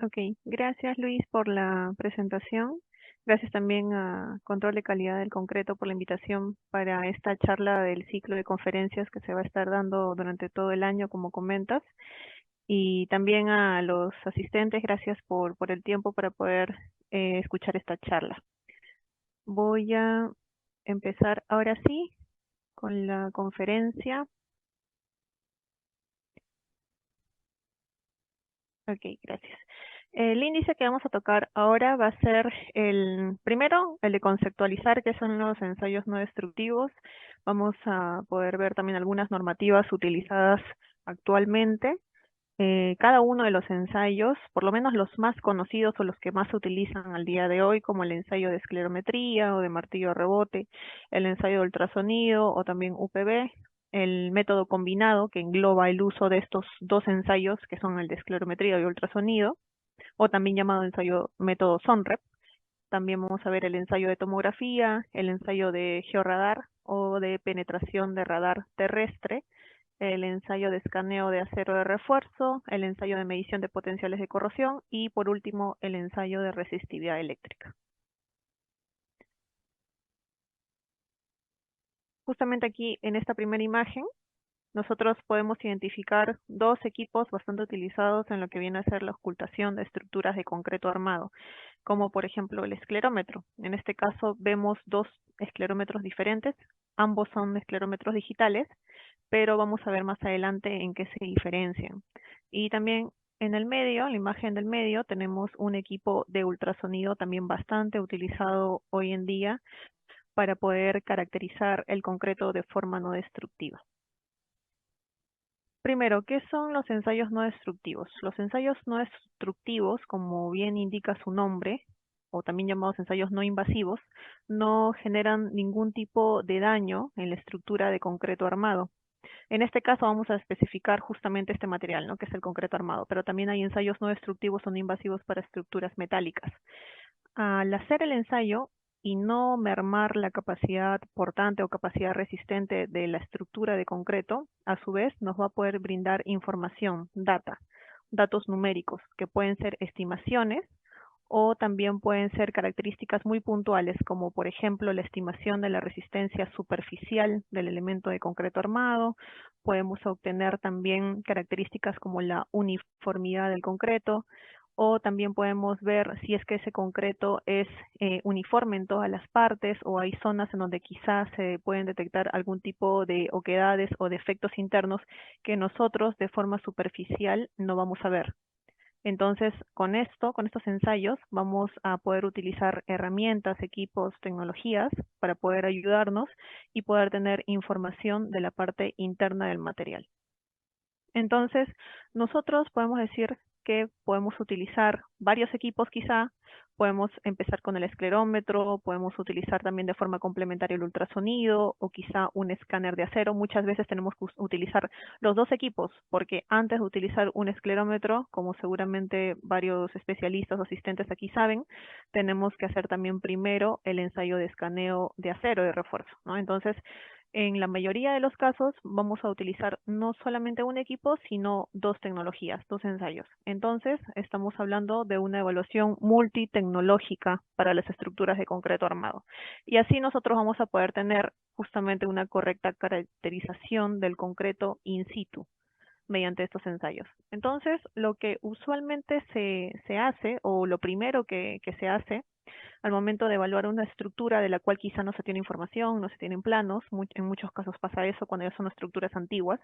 Ok, gracias Luis por la presentación. Gracias también a Control de Calidad del Concreto por la invitación para esta charla del ciclo de conferencias que se va a estar dando durante todo el año, como comentas. Y también a los asistentes, gracias por el tiempo para poder escuchar esta charla. Voy a empezar ahora sí con la conferencia. Ok, gracias. El índice que vamos a tocar ahora va a ser primero, el de conceptualizar qué son los ensayos no destructivos. Vamos a poder ver también algunas normativas utilizadas actualmente. Cada uno de los ensayos, por lo menos los más conocidos o los que más se utilizan al día de hoy, como el ensayo de esclerometría o de martillo de rebote, el ensayo de ultrasonido o también UPV, el método combinado que engloba el uso de estos dos ensayos, que son el de esclerometría y ultrasonido, o también llamado ensayo método SONREP. También vamos a ver el ensayo de tomografía, el ensayo de georradar o de penetración de radar terrestre, el ensayo de escaneo de acero de refuerzo, el ensayo de medición de potenciales de corrosión y por último el ensayo de resistividad eléctrica. Justamente aquí en esta primera imagen nosotros podemos identificar dos equipos bastante utilizados en lo que viene a ser la ocultación de estructuras de concreto armado, como por ejemplo el esclerómetro. En este caso vemos dos esclerómetros diferentes, ambos son esclerómetros digitales, pero vamos a ver más adelante en qué se diferencian. Y también en el medio, en la imagen del medio, tenemos un equipo de ultrasonido también bastante utilizado hoy en día para poder caracterizar el concreto de forma no destructiva. Primero, ¿qué son los ensayos no destructivos? Los ensayos no destructivos, como bien indica su nombre, o también llamados ensayos no invasivos, no generan ningún tipo de daño en la estructura de concreto armado. En este caso vamos a especificar justamente este material, ¿no? Que es el concreto armado, pero también hay ensayos no destructivos o no invasivos para estructuras metálicas. Al hacer el ensayo y no mermar la capacidad portante o capacidad resistente de la estructura de concreto, a su vez nos va a poder brindar información, datos numéricos, que pueden ser estimaciones o también pueden ser características muy puntuales, como por ejemplo la estimación de la resistencia superficial del elemento de concreto armado. Podemos obtener también características como la uniformidad del concreto, o también podemos ver si es que ese concreto es uniforme en todas las partes o hay zonas en donde quizás se pueden detectar algún tipo de oquedades o defectos internos que nosotros de forma superficial no vamos a ver. Entonces, con estos ensayos, vamos a poder utilizar herramientas, equipos, tecnologías para poder ayudarnos y poder tener información de la parte interna del material. Entonces, nosotros podemos decir que podemos utilizar varios equipos quizá, podemos empezar con el esclerómetro, podemos utilizar también de forma complementaria el ultrasonido o quizá un escáner de acero. Muchas veces tenemos que utilizar los dos equipos porque antes de utilizar un esclerómetro, como seguramente varios especialistas o asistentes aquí saben, tenemos que hacer también primero el ensayo de escaneo de acero de refuerzo, ¿no? Entonces, en la mayoría de los casos vamos a utilizar no solamente un equipo, sino dos tecnologías, dos ensayos. Entonces, estamos hablando de una evaluación multitecnológica para las estructuras de concreto armado. Y así nosotros vamos a poder tener justamente una correcta caracterización del concreto in situ mediante estos ensayos. Entonces, lo que usualmente se hace, o lo primero que se hace, al momento de evaluar una estructura de la cual quizá no se tiene información, no se tienen planos, en muchos casos pasa eso cuando ya son estructuras antiguas,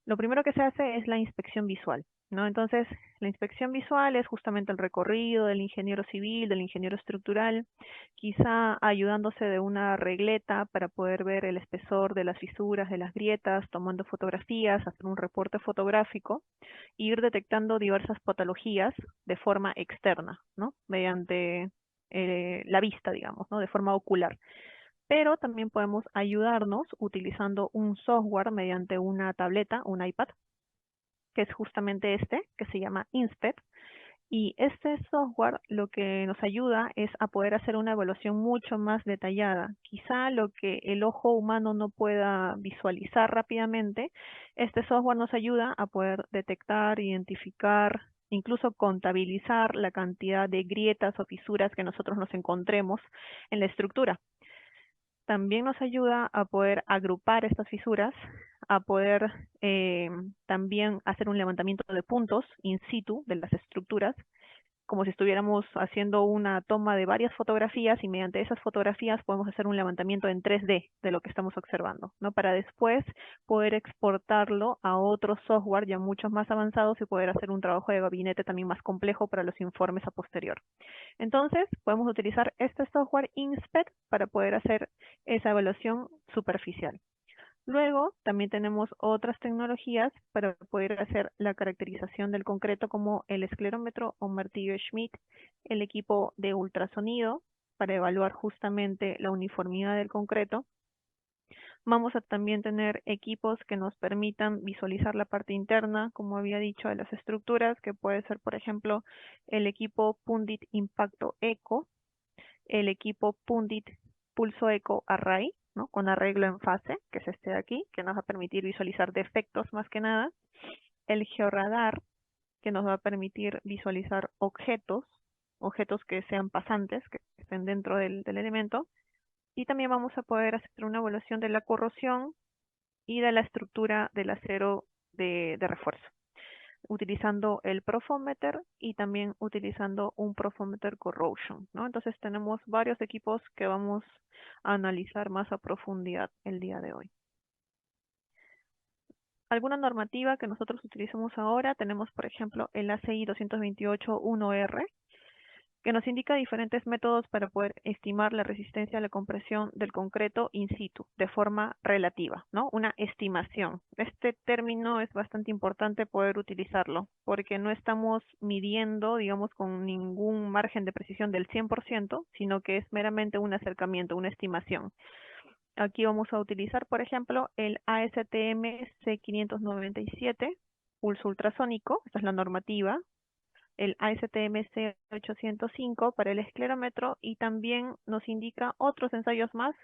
lo primero que se hace es la inspección visual, ¿no? Entonces, la inspección visual es justamente el recorrido del ingeniero civil, del ingeniero estructural, quizá ayudándose de una regleta para poder ver el espesor de las fisuras, de las grietas, tomando fotografías, hacer un reporte fotográfico e ir detectando diversas patologías de forma externa, ¿no? Mediante la vista, digamos, ¿no? De forma ocular. Pero también podemos ayudarnos utilizando un software mediante una tableta, un iPad, que es justamente este, que se llama Inspect. Y este software lo que nos ayuda es a poder hacer una evaluación mucho más detallada. Quizá lo que el ojo humano no pueda visualizar rápidamente, este software nos ayuda a poder detectar, identificar incluso contabilizar la cantidad de grietas o fisuras que nosotros nos encontremos en la estructura. También nos ayuda a poder agrupar estas fisuras, a poder también hacer un levantamiento de puntos in situ de las estructuras, como si estuviéramos haciendo una toma de varias fotografías y mediante esas fotografías podemos hacer un levantamiento en 3D de lo que estamos observando, ¿no? Para después poder exportarlo a otros software ya muchos más avanzados y poder hacer un trabajo de gabinete también más complejo para los informes a posterior. Entonces, podemos utilizar este software Inspect para poder hacer esa evaluación superficial. Luego, también tenemos otras tecnologías para poder hacer la caracterización del concreto, como el esclerómetro o martillo Schmidt, el equipo de ultrasonido para evaluar justamente la uniformidad del concreto. Vamos a también tener equipos que nos permitan visualizar la parte interna, como había dicho, de las estructuras, que puede ser, por ejemplo, el equipo Pundit Impacto Eco, el equipo Pundit Pulso Eco Array, ¿no? Con arreglo en fase, que es este de aquí, que nos va a permitir visualizar defectos más que nada. El georradar, que nos va a permitir visualizar objetos que sean pasantes, que estén dentro del elemento. Y también vamos a poder hacer una evaluación de la corrosión y de la estructura del acero de refuerzo, utilizando el Profometer y también utilizando un Profometer Corrosion, ¿no? Entonces tenemos varios equipos que vamos a analizar más a profundidad el día de hoy. Alguna normativa que nosotros utilizamos ahora, tenemos por ejemplo el ACI 228.1R, que nos indica diferentes métodos para poder estimar la resistencia a la compresión del concreto in situ, de forma relativa, ¿no? Una estimación. Este término es bastante importante poder utilizarlo, porque no estamos midiendo, digamos, con ningún margen de precisión del 100%, sino que es meramente un acercamiento, una estimación. Aquí vamos a utilizar, por ejemplo, el ASTM C597, pulso ultrasónico, esta es la normativa, el ASTM C805 para el esclerómetro, y también nos indica otros ensayos más,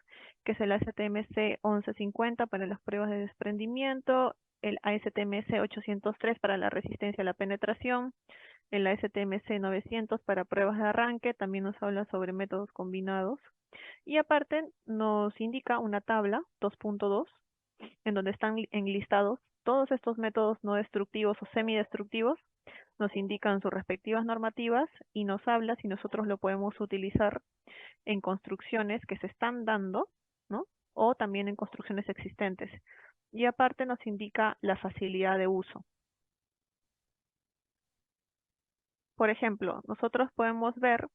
que es el ASTM C1150 para las pruebas de desprendimiento, el ASTM C803 para la resistencia a la penetración, el ASTM C900 para pruebas de arranque, también nos habla sobre métodos combinados. Y aparte nos indica una tabla 2.2 en donde están enlistados todos estos métodos no destructivos o semidestructivos, nos indican sus respectivas normativas y nos habla si nosotros lo podemos utilizar en construcciones que se están dando, ¿no? O también en construcciones existentes. Y aparte nos indica la facilidad de uso. Por ejemplo, nosotros podemos ver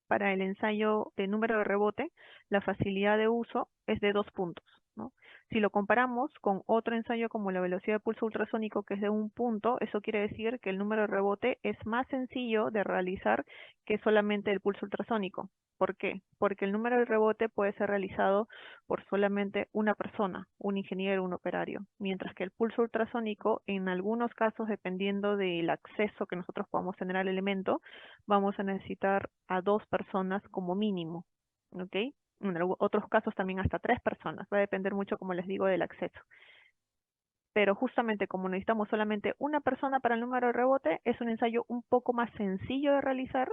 para el ensayo de número de rebote, la facilidad de uso es de 2 puntos, ¿no? Si lo comparamos con otro ensayo como la velocidad de pulso ultrasónico, que es de 1 punto, eso quiere decir que el número de rebote es más sencillo de realizar que solamente el pulso ultrasónico. ¿Por qué? Porque el número de rebote puede ser realizado por solamente una persona, un ingeniero, un operario, mientras que el pulso ultrasónico, en algunos casos, dependiendo del acceso que nosotros podamos tener al elemento, vamos a necesitar a 2 personas como mínimo, ¿ok? En otros casos también hasta 3 personas, va a depender mucho, como les digo, del acceso. Pero justamente como necesitamos solamente una persona para el número de rebote, es un ensayo un poco más sencillo de realizar,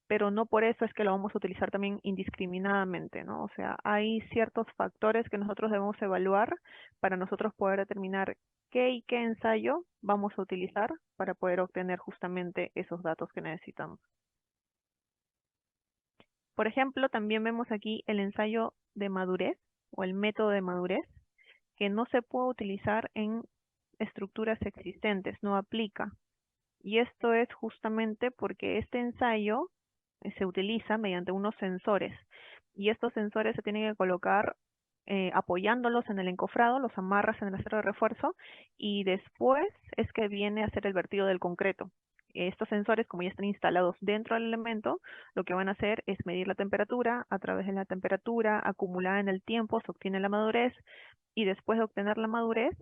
pero no por eso es que lo vamos a utilizar también indiscriminadamente, ¿no? O sea, hay ciertos factores que nosotros debemos evaluar para nosotros poder determinar qué y qué ensayo vamos a utilizar para poder obtener justamente esos datos que necesitamos. Por ejemplo, también vemos aquí el ensayo de madurez o el método de madurez, que no se puede utilizar en estructuras existentes, no aplica. Y esto es justamente porque este ensayo se utiliza mediante unos sensores. Y estos sensores se tienen que colocar apoyándolos en el encofrado, los amarras en el acero de refuerzo y después es que viene a hacer el vertido del concreto. Estos sensores, como ya están instalados dentro del elemento, lo que van a hacer es medir la temperatura. A través de la temperatura acumulada en el tiempo se obtiene la madurez, y después de obtener la madurez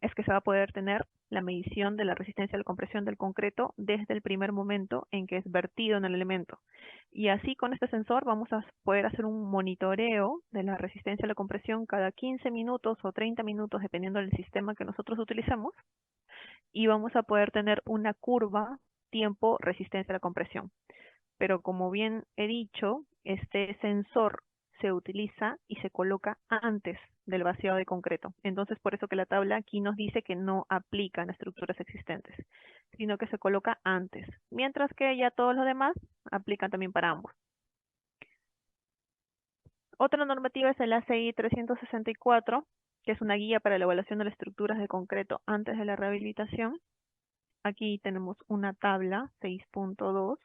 es que se va a poder tener la medición de la resistencia a la compresión del concreto desde el primer momento en que es vertido en el elemento. Y así con este sensor vamos a poder hacer un monitoreo de la resistencia a la compresión cada 15 minutos o 30 minutos, dependiendo del sistema que nosotros utilicemos. y vamos a poder tener una curva tiempo resistencia a la compresión. Pero como bien he dicho, este sensor se utiliza y se coloca antes del vaciado de concreto. Entonces, por eso que la tabla aquí nos dice que no aplica en estructuras existentes, sino que se coloca antes, mientras que ya todos los demás aplican también para ambos. Otra normativa es el ACI 364, que es una guía para la evaluación de las estructuras de concreto antes de la rehabilitación. Aquí tenemos una tabla 6.2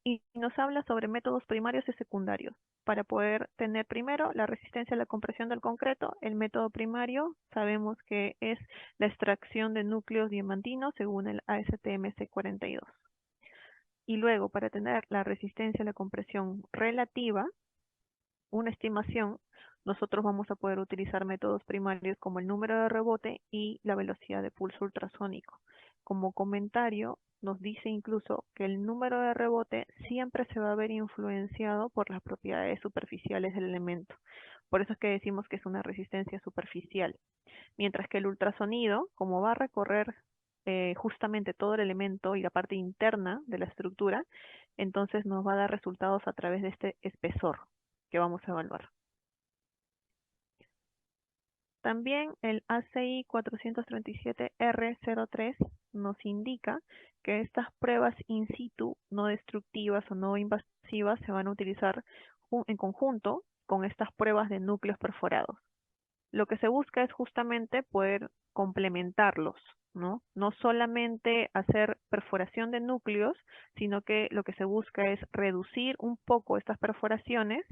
y nos habla sobre métodos primarios y secundarios. Para poder tener primero la resistencia a la compresión del concreto, el método primario sabemos que es la extracción de núcleos diamantinos según el ASTM C42. Y luego, para tener la resistencia a la compresión relativa, una estimación, nosotros vamos a poder utilizar métodos primarios como el número de rebote y la velocidad de pulso ultrasónico. Como comentario, nos dice incluso que el número de rebote siempre se va a ver influenciado por las propiedades superficiales del elemento. Por eso es que decimos que es una resistencia superficial. Mientras que el ultrasonido, como va a recorrer justamente todo el elemento y la parte interna de la estructura, entonces nos va a dar resultados a través de este espesor que vamos a evaluar. También el ACI 437R03 nos indica que estas pruebas in situ no destructivas o no invasivas se van a utilizar en conjunto con estas pruebas de núcleos perforados. Lo que se busca es justamente poder complementarlos, ¿no? No solamente hacer perforación de núcleos, sino que lo que se busca es reducir un poco estas perforaciones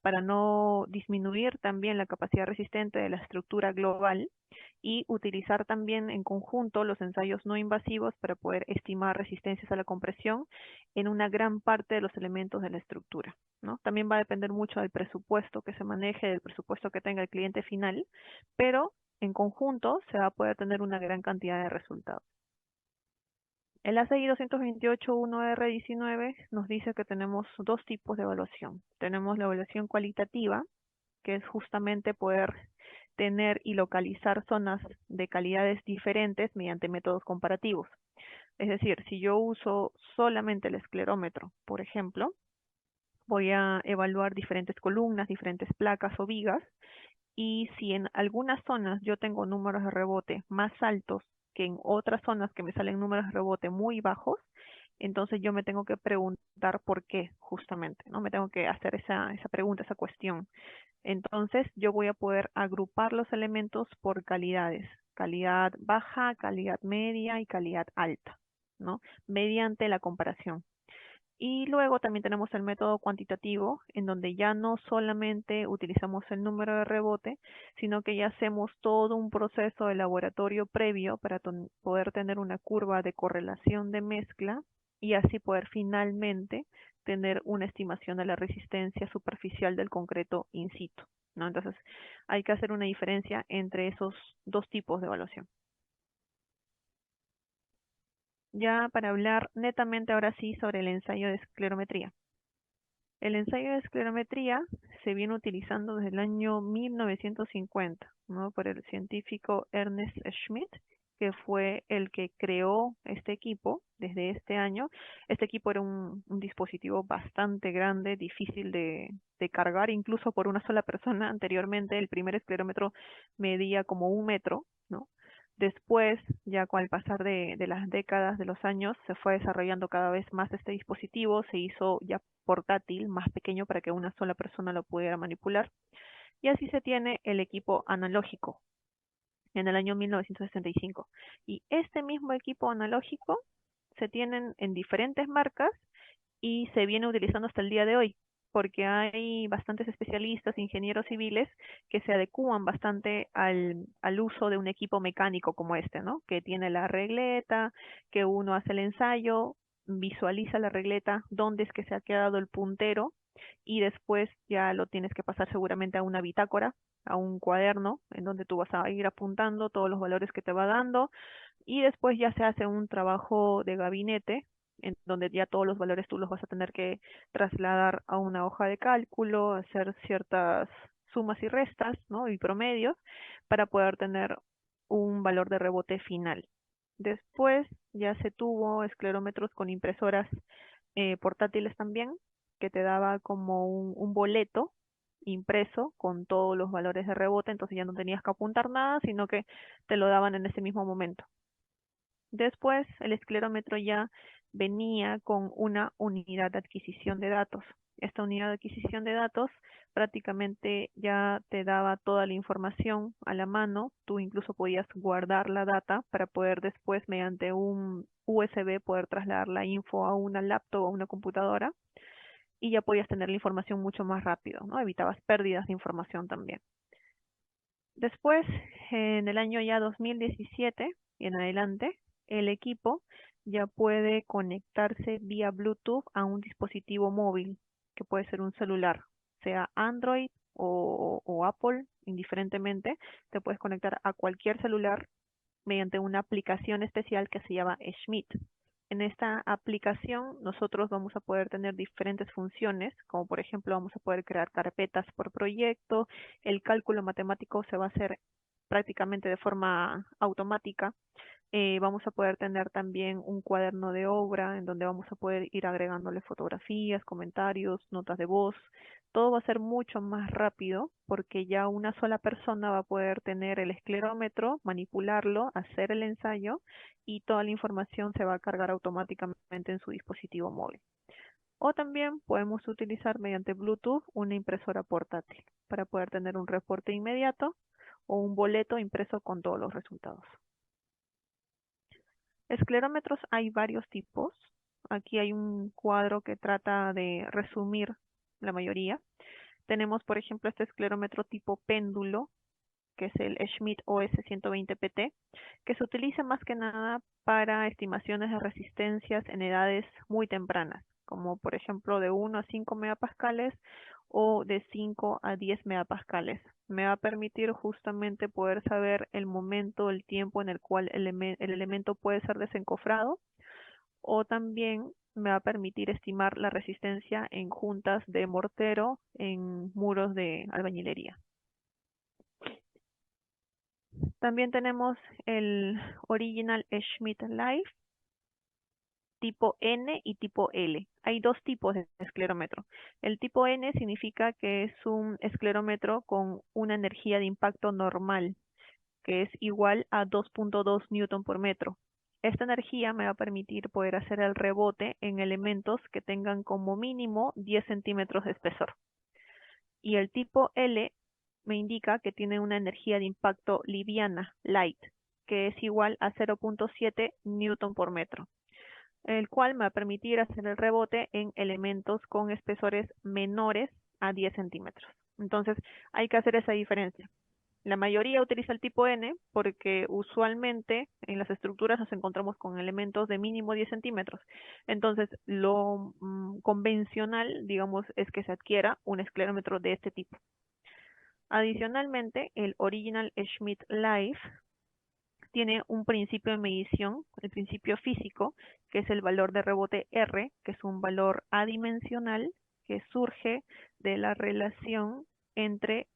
para no disminuir también la capacidad resistente de la estructura global y utilizar también en conjunto los ensayos no invasivos para poder estimar resistencias a la compresión en una gran parte de los elementos de la estructura, ¿no? También va a depender mucho del presupuesto que se maneje, del presupuesto que tenga el cliente final, pero en conjunto se va a poder tener una gran cantidad de resultados. El ACI 228.1R19 nos dice que tenemos dos tipos de evaluación. Tenemos la evaluación cualitativa, que es justamente poder tener y localizar zonas de calidades diferentes mediante métodos comparativos. Es decir, si yo uso solamente el esclerómetro, por ejemplo, voy a evaluar diferentes columnas, diferentes placas o vigas, y si en algunas zonas yo tengo números de rebote más altos que en otras zonas que me salen números de rebote muy bajos, entonces yo me tengo que preguntar por qué, justamente, ¿no? Me tengo que hacer esa pregunta, esa cuestión. Entonces yo voy a poder agrupar los elementos por calidades, calidad baja, calidad media y calidad alta, ¿no? Mediante la comparación. Y luego también tenemos el método cuantitativo, en donde ya no solamente utilizamos el número de rebote, sino que ya hacemos todo un proceso de laboratorio previo para poder tener una curva de correlación de mezcla y así poder finalmente tener una estimación de la resistencia superficial del concreto in situ, ¿no? Entonces, hay que hacer una diferencia entre esos dos tipos de evaluación. Ya para hablar netamente ahora sí sobre el ensayo de esclerometría. El ensayo de esclerometría se viene utilizando desde el año 1950, ¿no? Por el científico Ernest Schmidt, que fue el que creó este equipo desde este año. Este equipo era un dispositivo bastante grande, difícil de cargar, incluso por una sola persona. Anteriormente, el primer esclerómetro medía como 1 metro, ¿no? Después, ya con el pasar de las décadas, de los años, se fue desarrollando cada vez más este dispositivo, se hizo ya portátil, más pequeño para que una sola persona lo pudiera manipular. Y así se tiene el equipo analógico en el año 1965. Y este mismo equipo analógico se tienen en diferentes marcas y se viene utilizando hasta el día de hoy, porque hay bastantes especialistas, ingenieros civiles, que se adecúan bastante al uso de un equipo mecánico como este, ¿no? Que tiene la regleta, que uno hace el ensayo, visualiza la regleta, dónde es que se ha quedado el puntero, y después ya lo tienes que pasar seguramente a una bitácora, a un cuaderno, en donde tú vas a ir apuntando todos los valores que te va dando, y después ya se hace un trabajo de gabinete en donde ya todos los valores tú los vas a tener que trasladar a una hoja de cálculo, hacer ciertas sumas y restas, ¿no? Y promedios para poder tener un valor de rebote final. Después ya se tuvo esclerómetros con impresoras portátiles también, que te daba como un boleto impreso con todos los valores de rebote, entonces ya no tenías que apuntar nada, sino que te lo daban en ese mismo momento. Después, el esclerómetro ya venía con una unidad de adquisición de datos. Esta unidad de adquisición de datos prácticamente ya te daba toda la información a la mano. Tú incluso podías guardar la data para poder después, mediante un USB, poder trasladar la info a una laptop o a una computadora y ya podías tener la información mucho más rápido, ¿no? Evitabas pérdidas de información también. Después, en el año ya 2017 y en adelante, el equipo ya puede conectarse vía Bluetooth a un dispositivo móvil, que puede ser un celular, sea Android o Apple, indiferentemente, te puedes conectar a cualquier celular mediante una aplicación especial que se llama Schmidt. En esta aplicación nosotros vamos a poder tener diferentes funciones, como por ejemplo vamos a poder crear carpetas por proyecto, el cálculo matemático se va a hacer prácticamente de forma automática. Vamos a poder tener también un cuaderno de obra en donde vamos a poder ir agregándole fotografías, comentarios, notas de voz. Todo va a ser mucho más rápido porque ya una sola persona va a poder tener el esclerómetro, manipularlo, hacer el ensayo y toda la información se va a cargar automáticamente en su dispositivo móvil. O también podemos utilizar mediante Bluetooth una impresora portátil para poder tener un reporte inmediato o un boleto impreso con todos los resultados. Esclerómetros hay varios tipos. Aquí hay un cuadro que trata de resumir la mayoría. Tenemos, por ejemplo, este esclerómetro tipo péndulo, que es el Schmidt OS 120PT, que se utiliza más que nada para estimaciones de resistencias en edades muy tempranas, como por ejemplo de 1 a 5 megapascales o de 5 a 10 megapascales. Me va a permitir justamente poder saber el momento, el tiempo en el cual el elemento puede ser desencofrado, o también me va a permitir estimar la resistencia en juntas de mortero en muros de albañilería. También tenemos el Original Schmidt Life tipo N y tipo L. Hay dos tipos de esclerómetro. El tipo N significa que es un esclerómetro con una energía de impacto normal, que es igual a 2.2 newton por metro. Esta energía me va a permitir poder hacer el rebote en elementos que tengan como mínimo 10 centímetros de espesor. Y el tipo L me indica que tiene una energía de impacto liviana, light, que es igual a 0.7 newton por metro, el cual me va a permitir hacer el rebote en elementos con espesores menores a 10 centímetros. Entonces, hay que hacer esa diferencia. La mayoría utiliza el tipo N porque usualmente en las estructuras nos encontramos con elementos de mínimo 10 centímetros. Entonces, lo convencional, digamos, es que se adquiera un esclerómetro de este tipo. Adicionalmente, el Original Schmidt Life tiene un principio de medición, el principio físico, que es el valor de rebote R, que es un valor adimensional que surge de la relación entre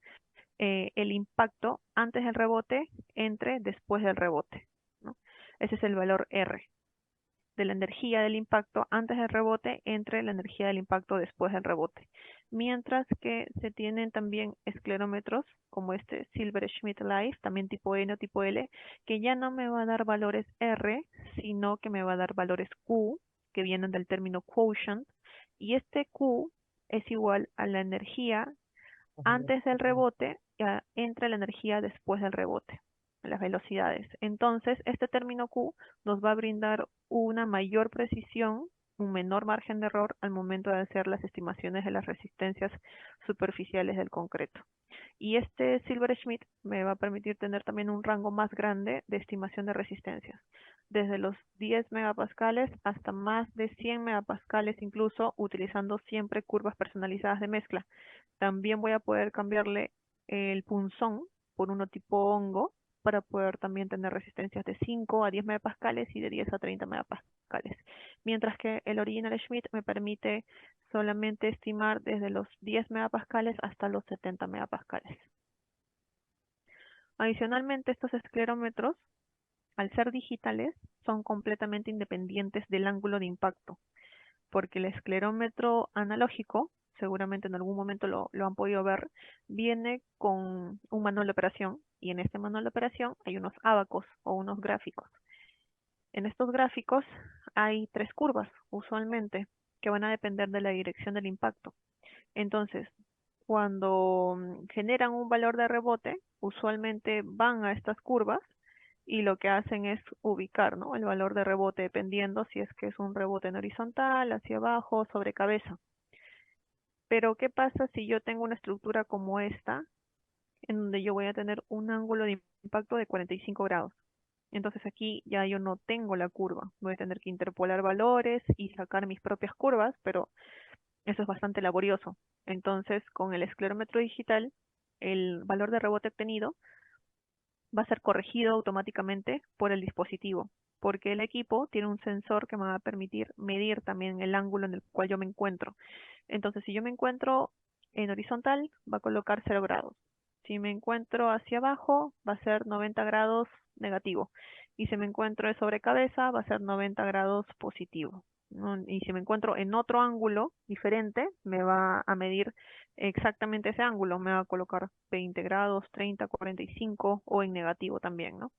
el impacto antes del rebote entre después del rebote, ¿no? Ese es el valor R, de la energía del impacto antes del rebote entre la energía del impacto después del rebote. Mientras que se tienen también esclerómetros como este Silver Schmidt Life, también tipo N o tipo L, que ya no me va a dar valores R, sino que me va a dar valores Q, que vienen del término quotient, y este Q es igual a la energía antes del rebote entre la energía después del rebote, las velocidades. Entonces, este término Q nos va a brindar una mayor precisión, un menor margen de error al momento de hacer las estimaciones de las resistencias superficiales del concreto. Y este Silver Schmidt me va a permitir tener también un rango más grande de estimación de resistencias, desde los 10 megapascales hasta más de 100 megapascales, incluso utilizando siempre curvas personalizadas de mezcla. También voy a poder cambiarle el punzón por uno tipo hongo para poder también tener resistencias de 5 a 10 megapascales y de 10 a 30 megapascales. Mientras que el Original Schmidt me permite solamente estimar desde los 10 megapascales hasta los 70 megapascales. Adicionalmente, estos esclerómetros al ser digitales, son completamente independientes del ángulo de impacto, porque el esclerómetro analógico, seguramente en algún momento lo han podido ver, viene con un manual de operación y en este manual de operación hay unos ábacos o unos gráficos. En estos gráficos hay tres curvas, usualmente, que van a depender de la dirección del impacto. Entonces, cuando generan un valor de rebote, usualmente van a estas curvas y lo que hacen es ubicar, ¿no?, el valor de rebote dependiendo si es que es un rebote en horizontal, hacia abajo, sobre cabeza. Pero, ¿qué pasa si yo tengo una estructura como esta, en donde yo voy a tener un ángulo de impacto de 45 grados? Entonces aquí ya yo no tengo la curva, voy a tener que interpolar valores y sacar mis propias curvas, pero eso es bastante laborioso. Entonces, con el esclerómetro digital, el valor de rebote obtenido va a ser corregido automáticamente por el dispositivo, porque el equipo tiene un sensor que me va a permitir medir también el ángulo en el cual yo me encuentro. Entonces, si yo me encuentro en horizontal, va a colocar 0 grados. Si me encuentro hacia abajo, va a ser 90 grados negativo. Y si me encuentro de sobre cabeza, va a ser 90 grados positivo, ¿no? Y si me encuentro en otro ángulo diferente, me va a medir exactamente ese ángulo, me va a colocar 20 grados, 30, 45 o en negativo también, ¿no?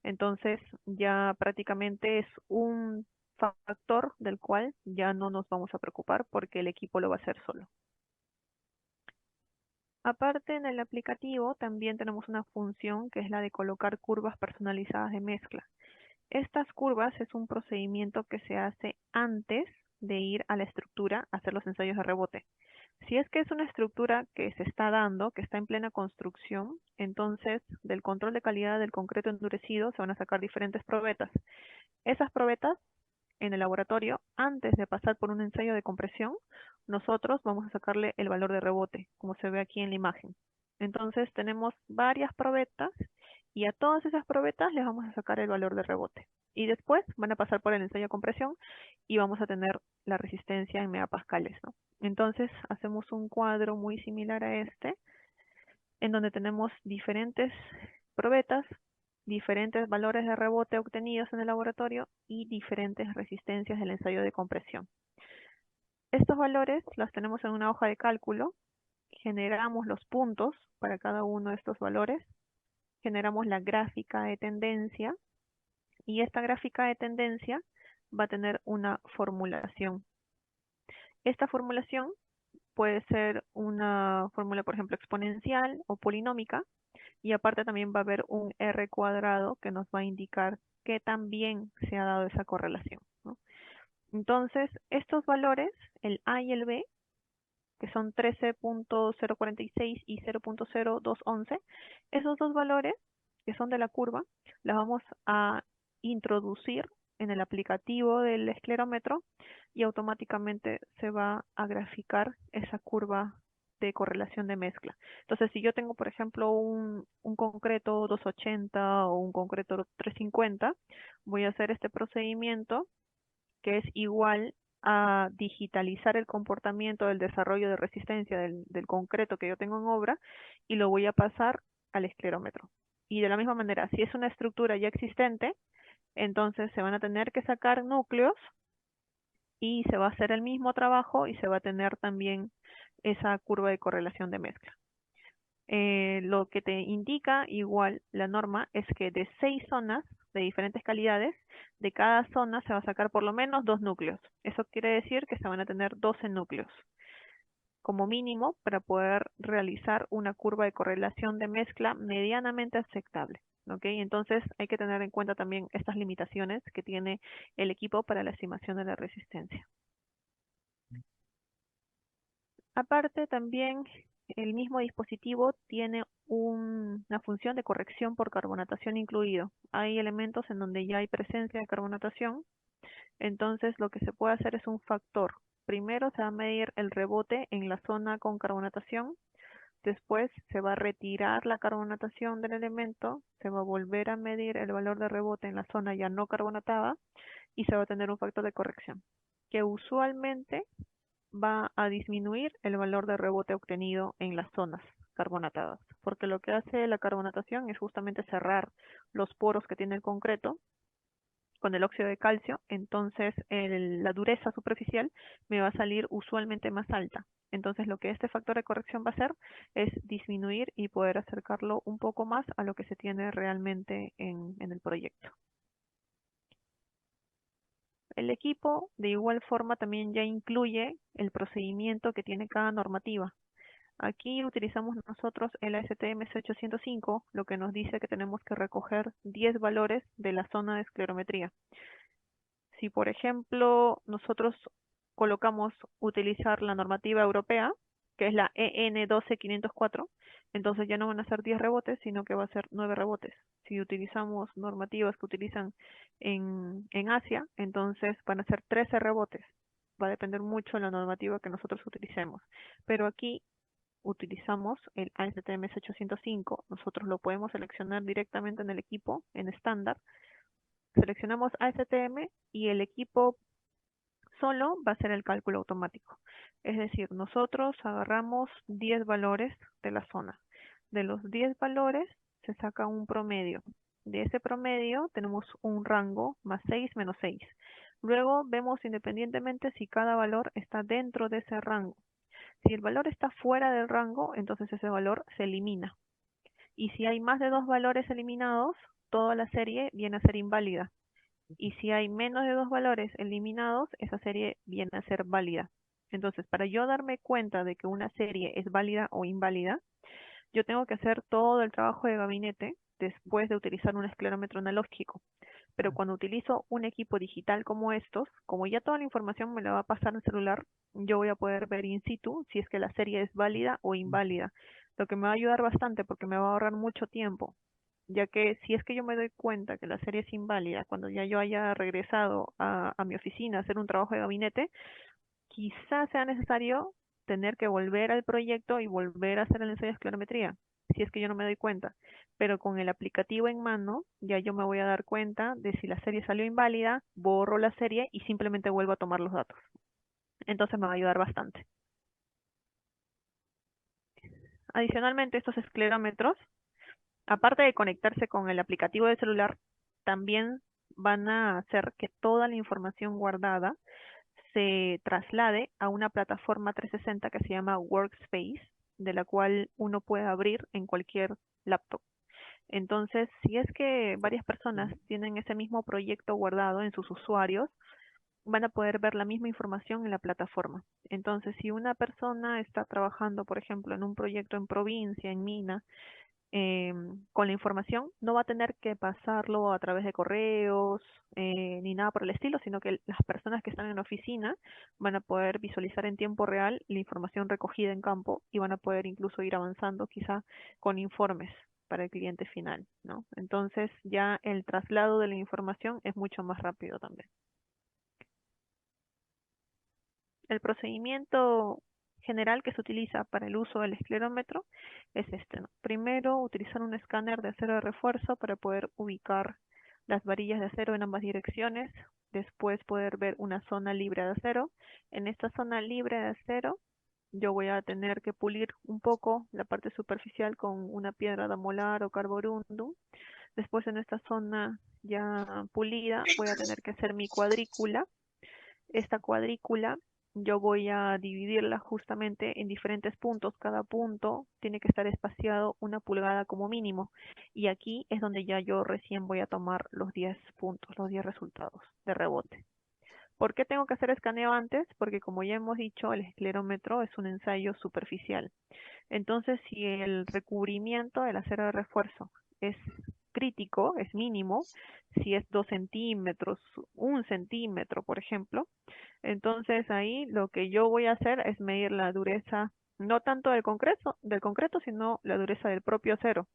Entonces ya prácticamente es un factor del cual ya no nos vamos a preocupar porque el equipo lo va a hacer solo. Aparte, en el aplicativo también tenemos una función que es la de colocar curvas personalizadas de mezcla. Estas curvas es un procedimiento que se hace antes de ir a la estructura a hacer los ensayos de rebote. Si es que es una estructura que se está dando, que está en plena construcción, entonces del control de calidad del concreto endurecido se van a sacar diferentes probetas. Esas probetas en el laboratorio, antes de pasar por un ensayo de compresión, nosotros vamos a sacarle el valor de rebote, como se ve aquí en la imagen. Entonces tenemos varias probetas y a todas esas probetas les vamos a sacar el valor de rebote. Y después van a pasar por el ensayo de compresión y vamos a tener la resistencia en megapascales, ¿no? Entonces hacemos un cuadro muy similar a este, en donde tenemos diferentes probetas, diferentes valores de rebote obtenidos en el laboratorio y diferentes resistencias del ensayo de compresión. Estos valores los tenemos en una hoja de cálculo, generamos los puntos para cada uno de estos valores, generamos la gráfica de tendencia y esta gráfica de tendencia va a tener una formulación. Esta formulación puede ser una fórmula, por ejemplo, exponencial o polinómica, y aparte también va a haber un R cuadrado que nos va a indicar qué tan bien se ha dado esa correlación, ¿no? Entonces, estos valores, el A y el B, que son 13.046 y 0.0211, esos dos valores, que son de la curva, las vamos a introducir en el aplicativo del esclerómetro y automáticamente se va a graficar esa curva de correlación de mezcla. Entonces, si yo tengo, por ejemplo, un concreto 280 o un concreto 350, voy a hacer este procedimiento que es igual a digitalizar el comportamiento del desarrollo de resistencia del concreto que yo tengo en obra y lo voy a pasar al esclerómetro. Y de la misma manera, si es una estructura ya existente, entonces se van a tener que sacar núcleos y se va a hacer el mismo trabajo y se va a tener también esa curva de correlación de mezcla. Lo que te indica igual la norma es que de 6 zonas de diferentes calidades, de cada zona se va a sacar por lo menos 2 núcleos. Eso quiere decir que se van a tener 12 núcleos como mínimo para poder realizar una curva de correlación de mezcla medianamente aceptable. ¿Ok? Entonces hay que tener en cuenta también estas limitaciones que tiene el equipo para la estimación de la resistencia. Aparte, también el mismo dispositivo tiene una función de corrección por carbonatación incluido. Hay elementos en donde ya hay presencia de carbonatación, entonces lo que se puede hacer es un factor. Primero se va a medir el rebote en la zona con carbonatación, después se va a retirar la carbonatación del elemento, se va a volver a medir el valor de rebote en la zona ya no carbonatada y se va a tener un factor de corrección, que usualmente va a disminuir el valor de rebote obtenido en las zonas carbonatadas, porque lo que hace la carbonatación es justamente cerrar los poros que tiene el concreto con el óxido de calcio, entonces la dureza superficial me va a salir usualmente más alta. Entonces lo que este factor de corrección va a hacer es disminuir y poder acercarlo un poco más a lo que se tiene realmente en el proyecto. El equipo de igual forma también ya incluye el procedimiento que tiene cada normativa. Aquí utilizamos nosotros el ASTM C805, lo que nos dice que tenemos que recoger 10 valores de la zona de esclerometría. Si, por ejemplo, nosotros colocamos utilizar la normativa europea, que es la EN 12504, entonces ya no van a ser 10 rebotes, sino que va a ser 9 rebotes. Si utilizamos normativas que utilizan en Asia, entonces van a ser 13 rebotes. Va a depender mucho de la normativa que nosotros utilicemos. Pero aquí utilizamos el ASTM 805. Nosotros lo podemos seleccionar directamente en el equipo, en estándar. Seleccionamos ASTM y el equipo solo va a ser el cálculo automático. Es decir, nosotros agarramos 10 valores de la zona. De los 10 valores se saca un promedio. De ese promedio tenemos un rango más 6 menos 6. Luego vemos independientemente si cada valor está dentro de ese rango. Si el valor está fuera del rango, entonces ese valor se elimina. Y si hay más de 2 valores eliminados, toda la serie viene a ser inválida. Y si hay menos de 2 valores eliminados, esa serie viene a ser válida. Entonces, para yo darme cuenta de que una serie es válida o inválida, yo tengo que hacer todo el trabajo de gabinete después de utilizar un esclerómetro analógico. Pero cuando utilizo un equipo digital como estos, como ya toda la información me la va a pasar el celular, yo voy a poder ver in situ si es que la serie es válida o inválida, lo que me va a ayudar bastante porque me va a ahorrar mucho tiempo, ya que si es que yo me doy cuenta que la serie es inválida, cuando ya yo haya regresado a mi oficina a hacer un trabajo de gabinete, quizás sea necesario tener que volver al proyecto y volver a hacer el ensayo de esclerometría, si es que yo no me doy cuenta. Pero con el aplicativo en mano, ya yo me voy a dar cuenta de si la serie salió inválida, borro la serie y simplemente vuelvo a tomar los datos. Entonces me va a ayudar bastante. Adicionalmente, estos esclerómetros, aparte de conectarse con el aplicativo de celular, también van a hacer que toda la información guardada se traslade a una plataforma 360 que se llama Workspace, de la cual uno puede abrir en cualquier laptop. Entonces, si es que varias personas tienen ese mismo proyecto guardado en sus usuarios, van a poder ver la misma información en la plataforma. Entonces, si una persona está trabajando, por ejemplo, en un proyecto en provincia, en mina, con la información, no va a tener que pasarlo a través de correos ni nada por el estilo, sino que las personas que están en la oficina van a poder visualizar en tiempo real la información recogida en campo y van a poder incluso ir avanzando quizá con informes para el cliente final, ¿no? Entonces ya el traslado de la información es mucho más rápido también. El procedimiento general que se utiliza para el uso del esclerómetro es este, ¿no? Primero, utilizar un escáner de acero de refuerzo para poder ubicar las varillas de acero en ambas direcciones. Después poder ver una zona libre de acero. En esta zona libre de acero yo voy a tener que pulir un poco la parte superficial con una piedra de molar o carborundum. Después en esta zona ya pulida voy a tener que hacer mi cuadrícula. Esta cuadrícula yo voy a dividirla justamente en diferentes puntos. Cada punto tiene que estar espaciado 1 pulgada como mínimo. Y aquí es donde ya yo recién voy a tomar los 10 puntos, los 10 resultados de rebote. ¿Por qué tengo que hacer escaneo antes? Porque como ya hemos dicho, el esclerómetro es un ensayo superficial. Entonces, si el recubrimiento del acero de refuerzo es crítico, es mínimo, si es 2 centímetros, 1 centímetro, por ejemplo, entonces ahí lo que yo voy a hacer es medir la dureza, no tanto del concreto, sino la dureza del propio acero.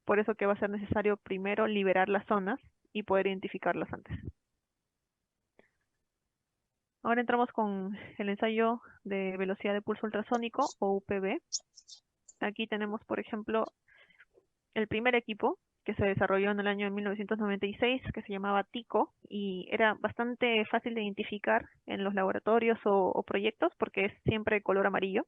Por eso que va a ser necesario primero liberar las zonas y poder identificarlas antes. Ahora entramos con el ensayo de velocidad de pulso ultrasónico o UPV. Aquí tenemos, por ejemplo, el primer equipo que se desarrolló en el año 1996, que se llamaba TICO, y era bastante fácil de identificar en los laboratorios o proyectos porque es siempre color amarillo.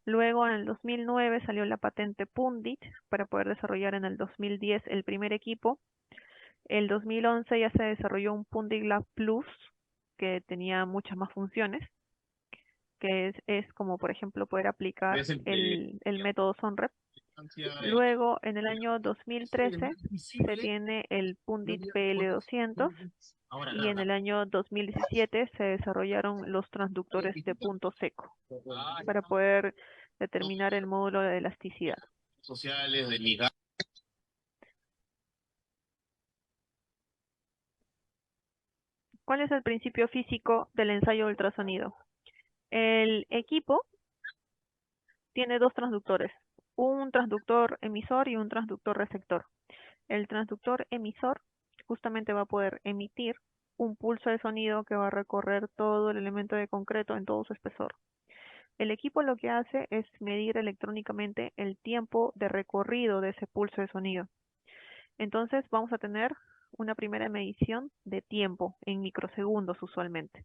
Luego, en el 2009 salió la patente Pundit para poder desarrollar en el 2010 el primer equipo. El 2011 ya se desarrolló un Pundit Lab Plus que tenía muchas más funciones, que es como por ejemplo poder aplicar ¿Ves el el método SONREP. proyecto? Luego, en el año Eso es 2013 más se visible, tiene el no Pundit digas cosas. PL200 Ahora, y en el año 2017 se desarrollaron los transductores de punto seco para poder determinar el módulo de elasticidad. sociales, de ligar. ¿Cuál es el principio físico del ensayo de ultrasonido? El equipo tiene dos transductores, un transductor emisor y un transductor receptor. El transductor emisor justamente va a poder emitir un pulso de sonido que va a recorrer todo el elemento de concreto en todo su espesor. El equipo lo que hace es medir electrónicamente el tiempo de recorrido de ese pulso de sonido. Entonces vamos a tener una primera medición de tiempo en microsegundos usualmente.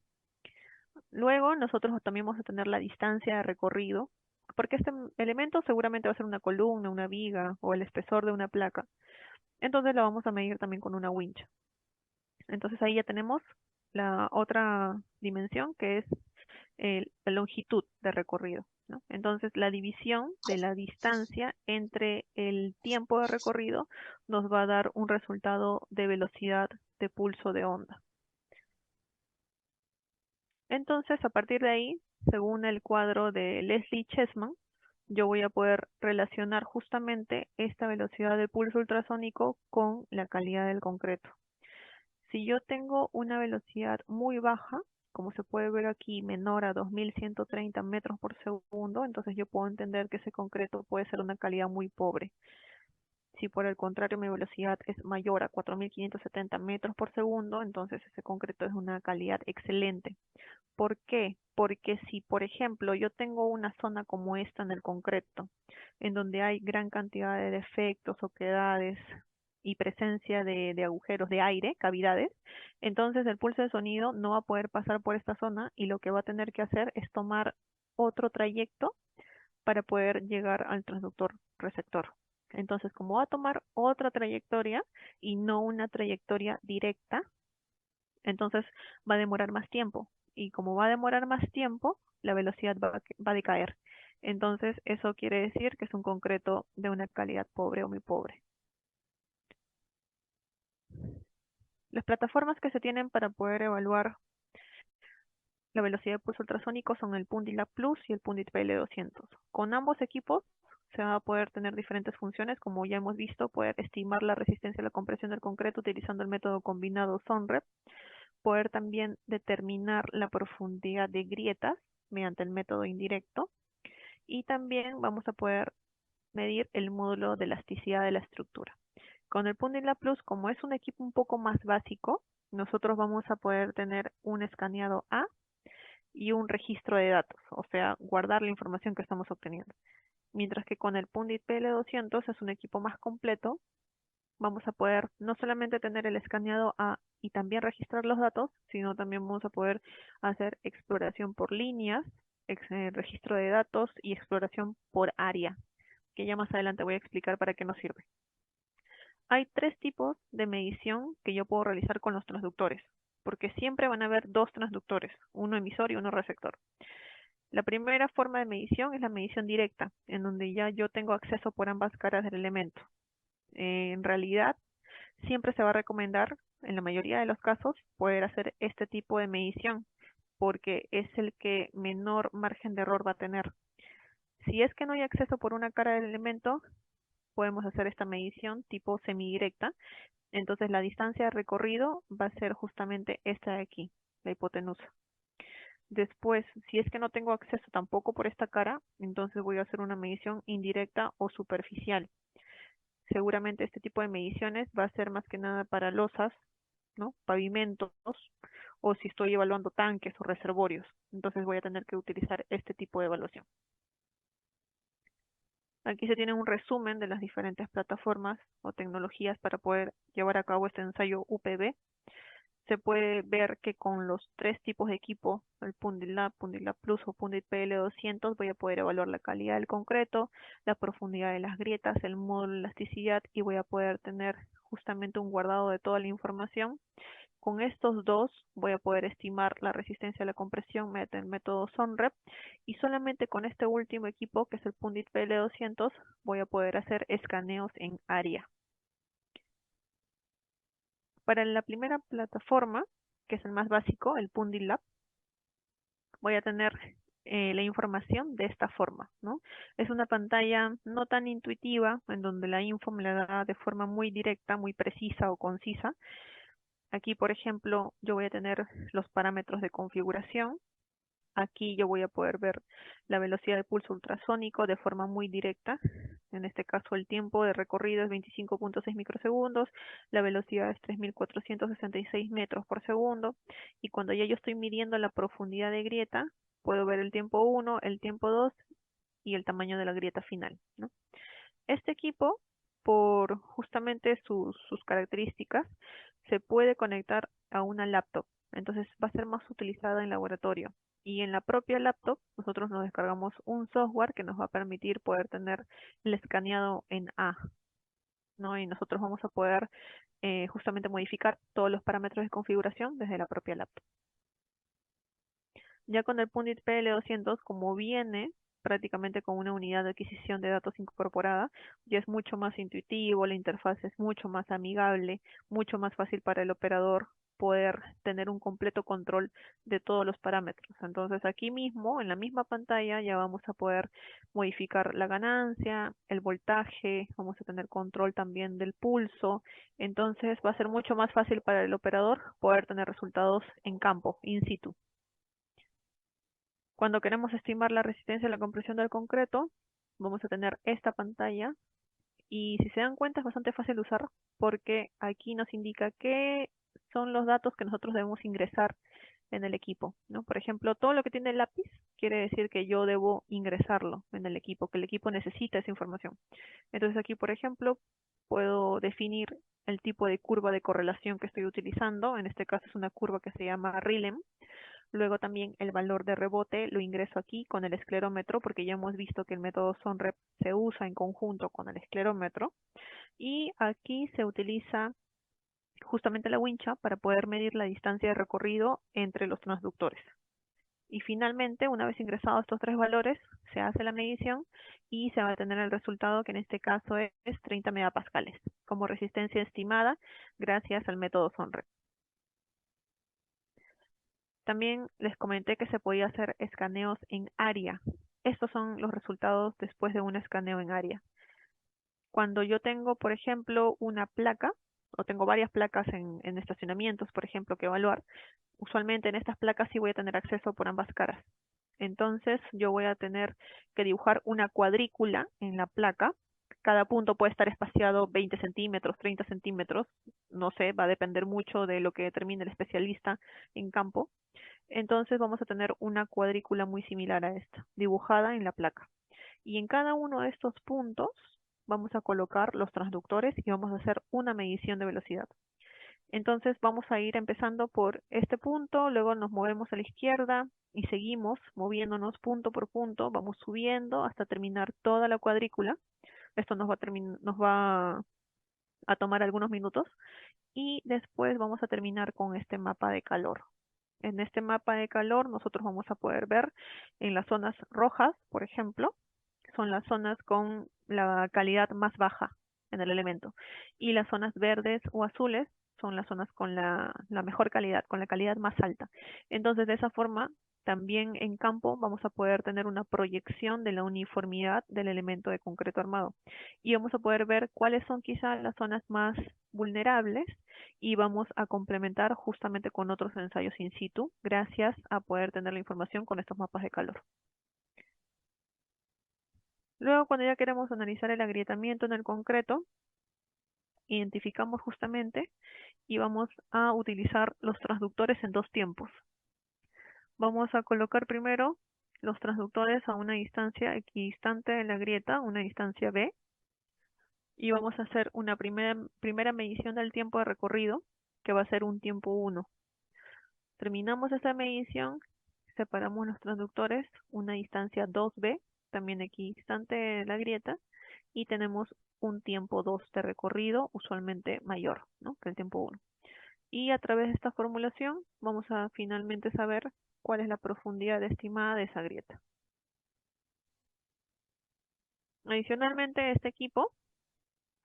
Luego nosotros también vamos a tener la distancia de recorrido, porque este elemento seguramente va a ser una columna, una viga o el espesor de una placa. Entonces lo vamos a medir también con una wincha. Entonces ahí ya tenemos la otra dimensión que es la longitud de recorrido, ¿no? Entonces la división de la distancia entre el tiempo de recorrido nos va a dar un resultado de velocidad de pulso de onda. Entonces, a partir de ahí, según el cuadro de Leslie Chessman, yo voy a poder relacionar justamente esta velocidad de pulso ultrasónico con la calidad del concreto. Si yo tengo una velocidad muy baja, como se puede ver aquí, menor a 2130 metros por segundo, entonces yo puedo entender que ese concreto puede ser una calidad muy pobre. Si por el contrario mi velocidad es mayor a 4570 metros por segundo, entonces ese concreto es una calidad excelente. ¿Por qué? Porque si, por ejemplo, yo tengo una zona como esta en el concreto, en donde hay gran cantidad de defectos, oquedades y presencia de agujeros de aire, cavidades, entonces el pulso de sonido no va a poder pasar por esta zona y lo que va a tener que hacer es tomar otro trayecto para poder llegar al transductor receptor. Entonces, como va a tomar otra trayectoria y no una trayectoria directa, entonces va a demorar más tiempo. Y como va a demorar más tiempo, la velocidad va a decaer. Entonces, eso quiere decir que es un concreto de una calidad pobre o muy pobre. Las plataformas que se tienen para poder evaluar la velocidad de pulso ultrasónico son el Pundit Lab Plus y el Pundit PL200. Con ambos equipos se va a poder tener diferentes funciones, como ya hemos visto, poder estimar la resistencia a la compresión del concreto utilizando el método combinado SONREP, poder también determinar la profundidad de grietas mediante el método indirecto y también vamos a poder medir el módulo de elasticidad de la estructura. Con el Pundit Plus, como es un equipo un poco más básico, nosotros vamos a poder tener un escaneado A y un registro de datos, o sea, guardar la información que estamos obteniendo. Mientras que con el Pundit PL200 es un equipo más completo, vamos a poder no solamente tener el escaneado A y también registrar los datos, sino también vamos a poder hacer exploración por líneas, registro de datos y exploración por área, que ya más adelante voy a explicar para qué nos sirve. Hay tres tipos de medición que yo puedo realizar con los transductores, porque siempre van a haber dos transductores, uno emisor y uno receptor. La primera forma de medición es la medición directa, en donde ya yo tengo acceso por ambas caras del elemento. En realidad, siempre se va a recomendar, en la mayoría de los casos, poder hacer este tipo de medición, porque es el que menor margen de error va a tener. Si es que no hay acceso por una cara del elemento, podemos hacer esta medición tipo semidirecta. Entonces la distancia de recorrido va a ser justamente esta de aquí, la hipotenusa. Después, si es que no tengo acceso tampoco por esta cara, entonces voy a hacer una medición indirecta o superficial. Seguramente este tipo de mediciones va a ser más que nada para losas, ¿no? Pavimentos, o si estoy evaluando tanques o reservorios. Entonces voy a tener que utilizar este tipo de evaluación. Aquí se tiene un resumen de las diferentes plataformas o tecnologías para poder llevar a cabo este ensayo UPV. se puede ver que con los tres tipos de equipo, el Pundit Lab Plus o Pundit PL200, voy a poder evaluar la calidad del concreto, la profundidad de las grietas, el módulo de elasticidad y voy a poder tener justamente un guardado de toda la información. Con estos dos voy a poder estimar la resistencia a la compresión mediante el método SONREP y solamente con este último equipo, que es el Pundit PL200, voy a poder hacer escaneos en área. Para la primera plataforma, que es el más básico, el Pundit Lab, voy a tener la información de esta forma, ¿no? Es una pantalla no tan intuitiva, en donde la info me la da de forma muy directa, muy precisa o concisa. Aquí, por ejemplo, yo voy a tener los parámetros de configuración. Aquí yo voy a poder ver la velocidad de pulso ultrasónico de forma muy directa. En este caso el tiempo de recorrido es 25.6 microsegundos, la velocidad es 3.466 metros por segundo. Y cuando ya yo estoy midiendo la profundidad de grieta, puedo ver el tiempo 1, el tiempo 2 y el tamaño de la grieta final, ¿no? Este equipo, por justamente sus características, se puede conectar a una laptop. Entonces va a ser más utilizada en laboratorio. Y en la propia laptop nosotros nos descargamos un software que nos va a permitir poder tener el escaneado en A, ¿no? Y nosotros vamos a poder justamente modificar todos los parámetros de configuración desde la propia laptop. Ya con el Pundit PL200, como viene prácticamente con una unidad de adquisición de datos incorporada, ya es mucho más intuitivo, la interfaz es mucho más amigable, mucho más fácil para el operador poder tener un completo control de todos los parámetros. Entonces aquí mismo, en la misma pantalla, ya vamos a poder modificar la ganancia, el voltaje, vamos a tener control también del pulso. Entonces va a ser mucho más fácil para el operador poder tener resultados en campo, in situ. Cuando queremos estimar la resistencia a la compresión del concreto, vamos a tener esta pantalla y si se dan cuenta es bastante fácil de usar porque aquí nos indica qué son los datos que nosotros debemos ingresar en el equipo, ¿no? Por ejemplo, todo lo que tiene el lápiz quiere decir que yo debo ingresarlo en el equipo, que el equipo necesita esa información. Entonces aquí, por ejemplo, puedo definir el tipo de curva de correlación que estoy utilizando. En este caso es una curva que se llama RILEM. Luego también el valor de rebote lo ingreso aquí con el esclerómetro, porque ya hemos visto que el método SONREP se usa en conjunto con el esclerómetro. Y aquí se utiliza justamente la wincha para poder medir la distancia de recorrido entre los transductores. Y finalmente, una vez ingresados estos tres valores, se hace la medición y se va a tener el resultado, que en este caso es 30 megapascales, como resistencia estimada gracias al método SONREP. También les comenté que se podía hacer escaneos en área. Estos son los resultados después de un escaneo en área. Cuando yo tengo, por ejemplo, una placa, o tengo varias placas en estacionamientos, por ejemplo, que evaluar, usualmente en estas placas sí voy a tener acceso por ambas caras. Entonces yo voy a tener que dibujar una cuadrícula en la placa. Cada punto puede estar espaciado 20 centímetros, 30 centímetros, no sé, va a depender mucho de lo que determine el especialista en campo. Entonces vamos a tener una cuadrícula muy similar a esta, dibujada en la placa. Y en cada uno de estos puntos vamos a colocar los transductores y vamos a hacer una medición de velocidad. Entonces vamos a ir empezando por este punto, luego nos movemos a la izquierda y seguimos moviéndonos punto por punto, vamos subiendo hasta terminar toda la cuadrícula. Esto nos va a tomar algunos minutos y después vamos a terminar con este mapa de calor. En este mapa de calor nosotros vamos a poder ver en las zonas rojas, por ejemplo, son las zonas con la calidad más baja en el elemento. Y las zonas verdes o azules son las zonas con la mejor calidad, con la calidad más alta. Entonces, de esa forma, también en campo vamos a poder tener una proyección de la uniformidad del elemento de concreto armado. Y vamos a poder ver cuáles son quizás las zonas más vulnerables y vamos a complementar justamente con otros ensayos in situ, gracias a poder tener la información con estos mapas de calor. Luego, cuando ya queremos analizar el agrietamiento en el concreto, identificamos justamente y vamos a utilizar los transductores en dos tiempos. Vamos a colocar primero los transductores a una distancia equidistante de la grieta, una distancia B, y vamos a hacer una primera medición del tiempo de recorrido que va a ser un tiempo 1. Terminamos esta medición, separamos los transductores, una distancia 2b, también equidistante de la grieta, y tenemos un tiempo 2 de recorrido, usualmente mayor, ¿no?, que el tiempo 1. Y a través de esta formulación vamos a finalmente saber cuál es la profundidad estimada de esa grieta. Adicionalmente, este equipo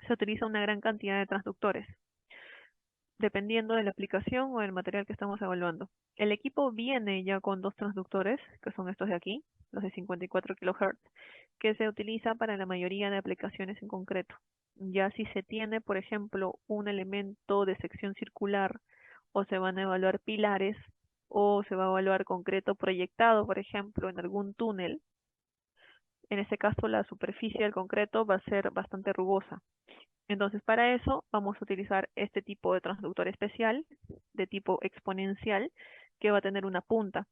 se utiliza una gran cantidad de transductores, dependiendo de la aplicación o del material que estamos evaluando. El equipo viene ya con 2 transductores, que son estos de aquí, los de 54 kHz, que se utiliza para la mayoría de aplicaciones en concreto. Ya si se tiene, por ejemplo, un elemento de sección circular, o se van a evaluar pilares, o se va a evaluar concreto proyectado, por ejemplo, en algún túnel, en este caso la superficie del concreto va a ser bastante rugosa. Entonces, para eso vamos a utilizar este tipo de transductor especial de tipo exponencial que va a tener una punta.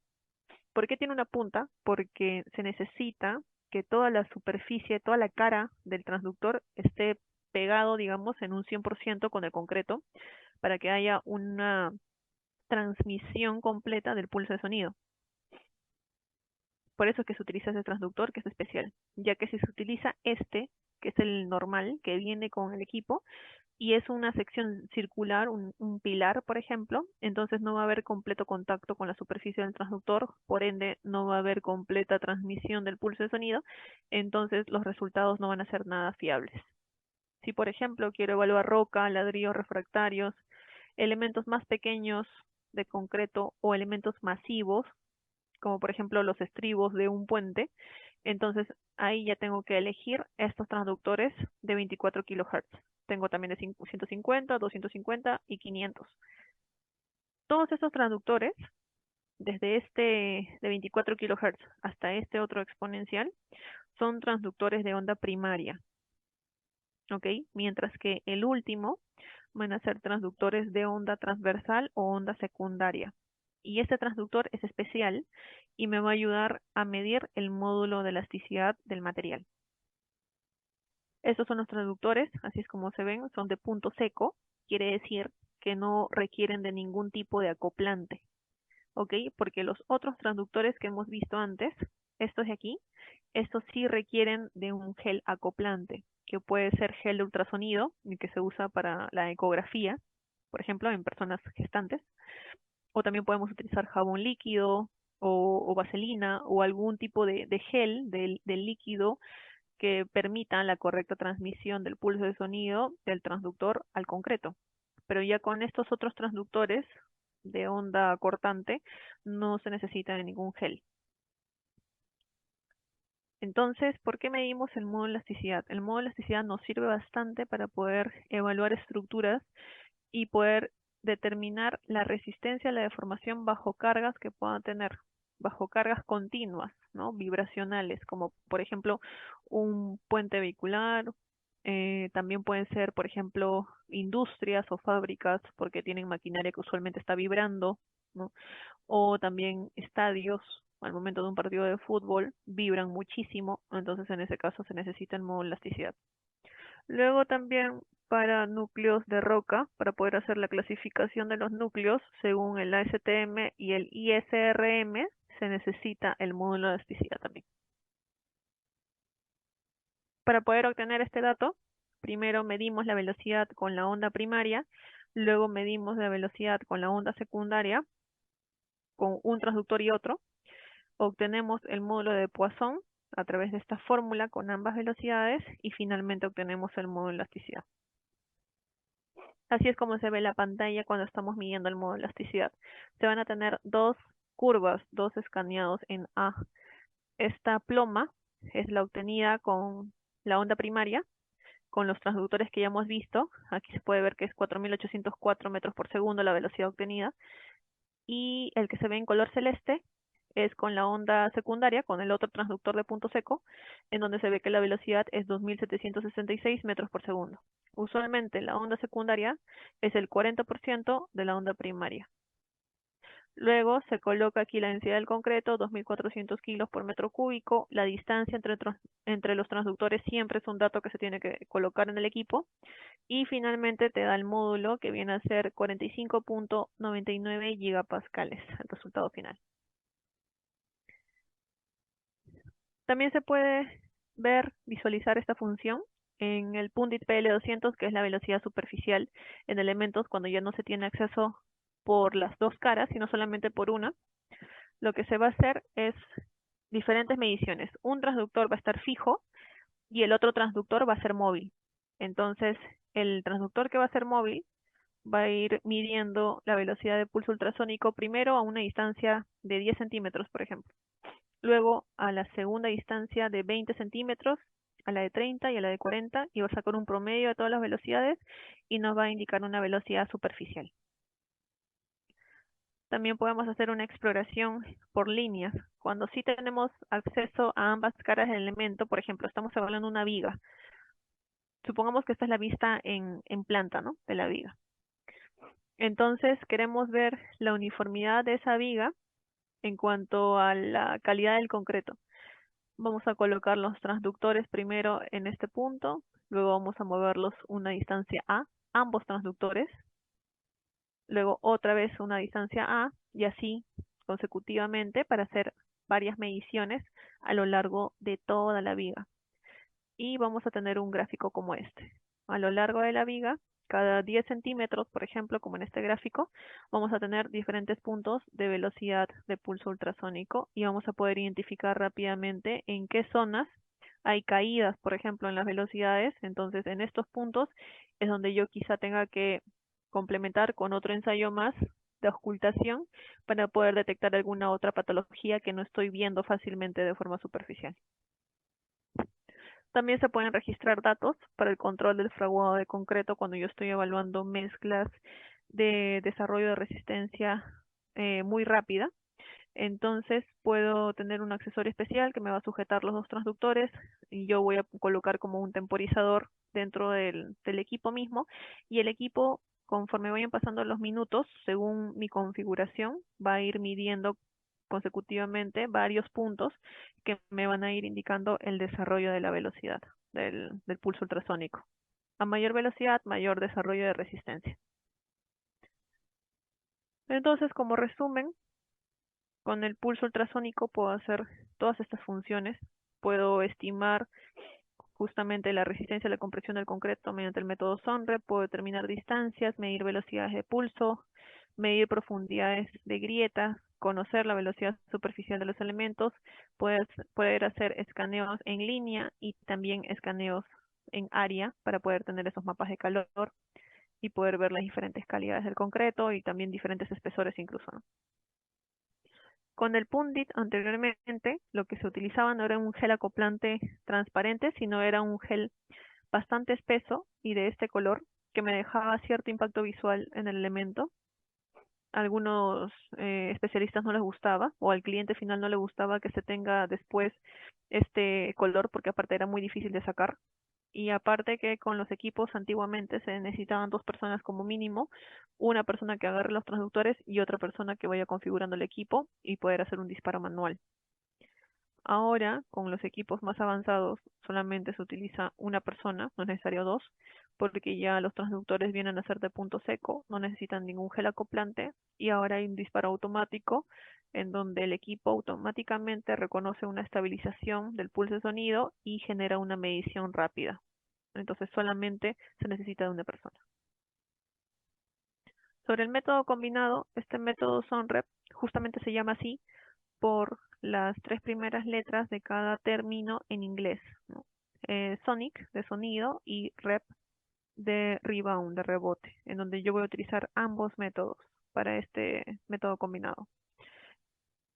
¿Por qué tiene una punta? Porque se necesita que toda la superficie, toda la cara del transductor esté pegado, digamos, en un 100% con el concreto para que haya una transmisión completa del pulso de sonido. Por eso es que se utiliza ese transductor que es especial, ya que si se utiliza este, que es el normal, que viene con el equipo, y es una sección circular, un pilar, por ejemplo, entonces no va a haber completo contacto con la superficie del transductor, por ende no va a haber completa transmisión del pulso de sonido, entonces los resultados no van a ser nada fiables. Si, por ejemplo, quiero evaluar roca, ladrillos refractarios, elementos más pequeños de concreto o elementos masivos, como por ejemplo los estribos de un puente, entonces ahí ya tengo que elegir estos transductores de 24 kHz. Tengo también de 150, 250 y 500. Todos estos transductores, desde este de 24 kHz hasta este otro exponencial, son transductores de onda primaria, ¿ok? Mientras que el último van a ser transductores de onda transversal o onda secundaria. Y este transductor es especial y me va a ayudar a medir el módulo de elasticidad del material. Estos son los transductores, así es como se ven, son de punto seco, quiere decir que no requieren de ningún tipo de acoplante, ¿ok? Porque los otros transductores que hemos visto antes, estos de aquí, estos sí requieren de un gel acoplante, que puede ser gel de ultrasonido, y que se usa para la ecografía, por ejemplo, en personas gestantes, o también podemos utilizar jabón líquido o vaselina o algún tipo de gel del líquido que permita la correcta transmisión del pulso de sonido del transductor al concreto. Pero ya con estos otros transductores de onda cortante no se necesita de ningún gel. Entonces, ¿por qué medimos el modo de elasticidad? El modo de elasticidad nos sirve bastante para poder evaluar estructuras y poder determinar la resistencia a la deformación bajo cargas que puedan tener, bajo cargas continuas, ¿no?, vibracionales, como por ejemplo un puente vehicular. También pueden ser, por ejemplo, industrias o fábricas, porque tienen maquinaria que usualmente está vibrando, ¿no? O también estadios, al momento de un partido de fútbol, vibran muchísimo, entonces en ese caso se necesita el modo de elasticidad. Luego también para núcleos de roca, para poder hacer la clasificación de los núcleos según el ASTM y el ISRM, se necesita el módulo de elasticidad también. Para poder obtener este dato, primero medimos la velocidad con la onda primaria, luego medimos la velocidad con la onda secundaria, con un transductor y otro, obtenemos el módulo de Poisson a través de esta fórmula con ambas velocidades y finalmente obtenemos el módulo de elasticidad. Así es como se ve la pantalla cuando estamos midiendo el modo de elasticidad. Se van a tener dos curvas, dos escaneados en A. Esta ploma es la obtenida con la onda primaria, con los transductores que ya hemos visto. Aquí se puede ver que es 4.804 metros por segundo la velocidad obtenida. Y el que se ve en color celeste es con la onda secundaria, con el otro transductor de punto seco, en donde se ve que la velocidad es 2.766 metros por segundo. Usualmente la onda secundaria es el 40% de la onda primaria. Luego se coloca aquí la densidad del concreto, 2.400 kilos por metro cúbico. La distancia entre los transductores siempre es un dato que se tiene que colocar en el equipo. Y finalmente te da el módulo que viene a ser 45.99 gigapascales, el resultado final. También se puede visualizar esta función en el Pundit PL200, que es la velocidad superficial en elementos cuando ya no se tiene acceso por las dos caras, sino solamente por una. Lo que se va a hacer es diferentes mediciones. Un transductor va a estar fijo y el otro transductor va a ser móvil. Entonces, el transductor que va a ser móvil va a ir midiendo la velocidad de pulso ultrasónico primero a una distancia de 10 centímetros, por ejemplo. Luego a la segunda distancia de 20 centímetros, a la de 30 y a la de 40, y va a sacar un promedio de todas las velocidades y nos va a indicar una velocidad superficial. También podemos hacer una exploración por líneas. Cuando sí tenemos acceso a ambas caras del elemento, por ejemplo, estamos evaluando una viga. Supongamos que esta es la vista en planta, ¿no? De la viga. Entonces queremos ver la uniformidad de esa viga en cuanto a la calidad del concreto. Vamos a colocar los transductores primero en este punto, luego vamos a moverlos una distancia A, ambos transductores, luego otra vez una distancia A y así consecutivamente para hacer varias mediciones a lo largo de toda la viga. Y vamos a tener un gráfico como este. A lo largo de la viga, cada 10 centímetros, por ejemplo, como en este gráfico, vamos a tener diferentes puntos de velocidad de pulso ultrasónico y vamos a poder identificar rápidamente en qué zonas hay caídas, por ejemplo, en las velocidades. Entonces, en estos puntos es donde yo quizá tenga que complementar con otro ensayo más de ocultación para poder detectar alguna otra patología que no estoy viendo fácilmente de forma superficial. También se pueden registrar datos para el control del fraguado de concreto cuando yo estoy evaluando mezclas de desarrollo de resistencia muy rápida. Entonces puedo tener un accesorio especial que me va a sujetar los dos transductores y yo voy a colocar como un temporizador dentro del equipo mismo y el equipo, conforme vayan pasando los minutos, según mi configuración, va a ir midiendo consecutivamente varios puntos que me van a ir indicando el desarrollo de la velocidad del pulso ultrasónico. A mayor velocidad, mayor desarrollo de resistencia. Entonces, como resumen, con el pulso ultrasónico puedo hacer todas estas funciones. Puedo estimar justamente la resistencia a la compresión del concreto mediante el método SONREP. Puedo determinar distancias, medir velocidades de pulso, medir profundidades de grieta, conocer la velocidad superficial de los elementos, poder hacer escaneos en línea y también escaneos en área para poder tener esos mapas de calor y poder ver las diferentes calidades del concreto y también diferentes espesores incluso, ¿no? Con el Pundit anteriormente lo que se utilizaba no era un gel acoplante transparente, sino era un gel bastante espeso y de este color que me dejaba cierto impacto visual en el elemento. Algunos especialistas no les gustaba o al cliente final no le gustaba que se tenga después este color porque aparte era muy difícil de sacar. Y aparte que con los equipos antiguamente se necesitaban dos personas como mínimo, una persona que agarre los transductores y otra persona que vaya configurando el equipo y poder hacer un disparo manual. Ahora, con los equipos más avanzados, solamente se utiliza una persona, no es necesario dos, porque ya los transductores vienen a ser de punto seco, no necesitan ningún gel acoplante y ahora hay un disparo automático en donde el equipo automáticamente reconoce una estabilización del pulso de sonido y genera una medición rápida. Entonces solamente se necesita de una persona. Sobre el método combinado, este método SONREP justamente se llama así por las tres primeras letras de cada término en inglés, ¿no? Sonic de sonido y rep de rebound, de rebote, en donde yo voy a utilizar ambos métodos para este método combinado.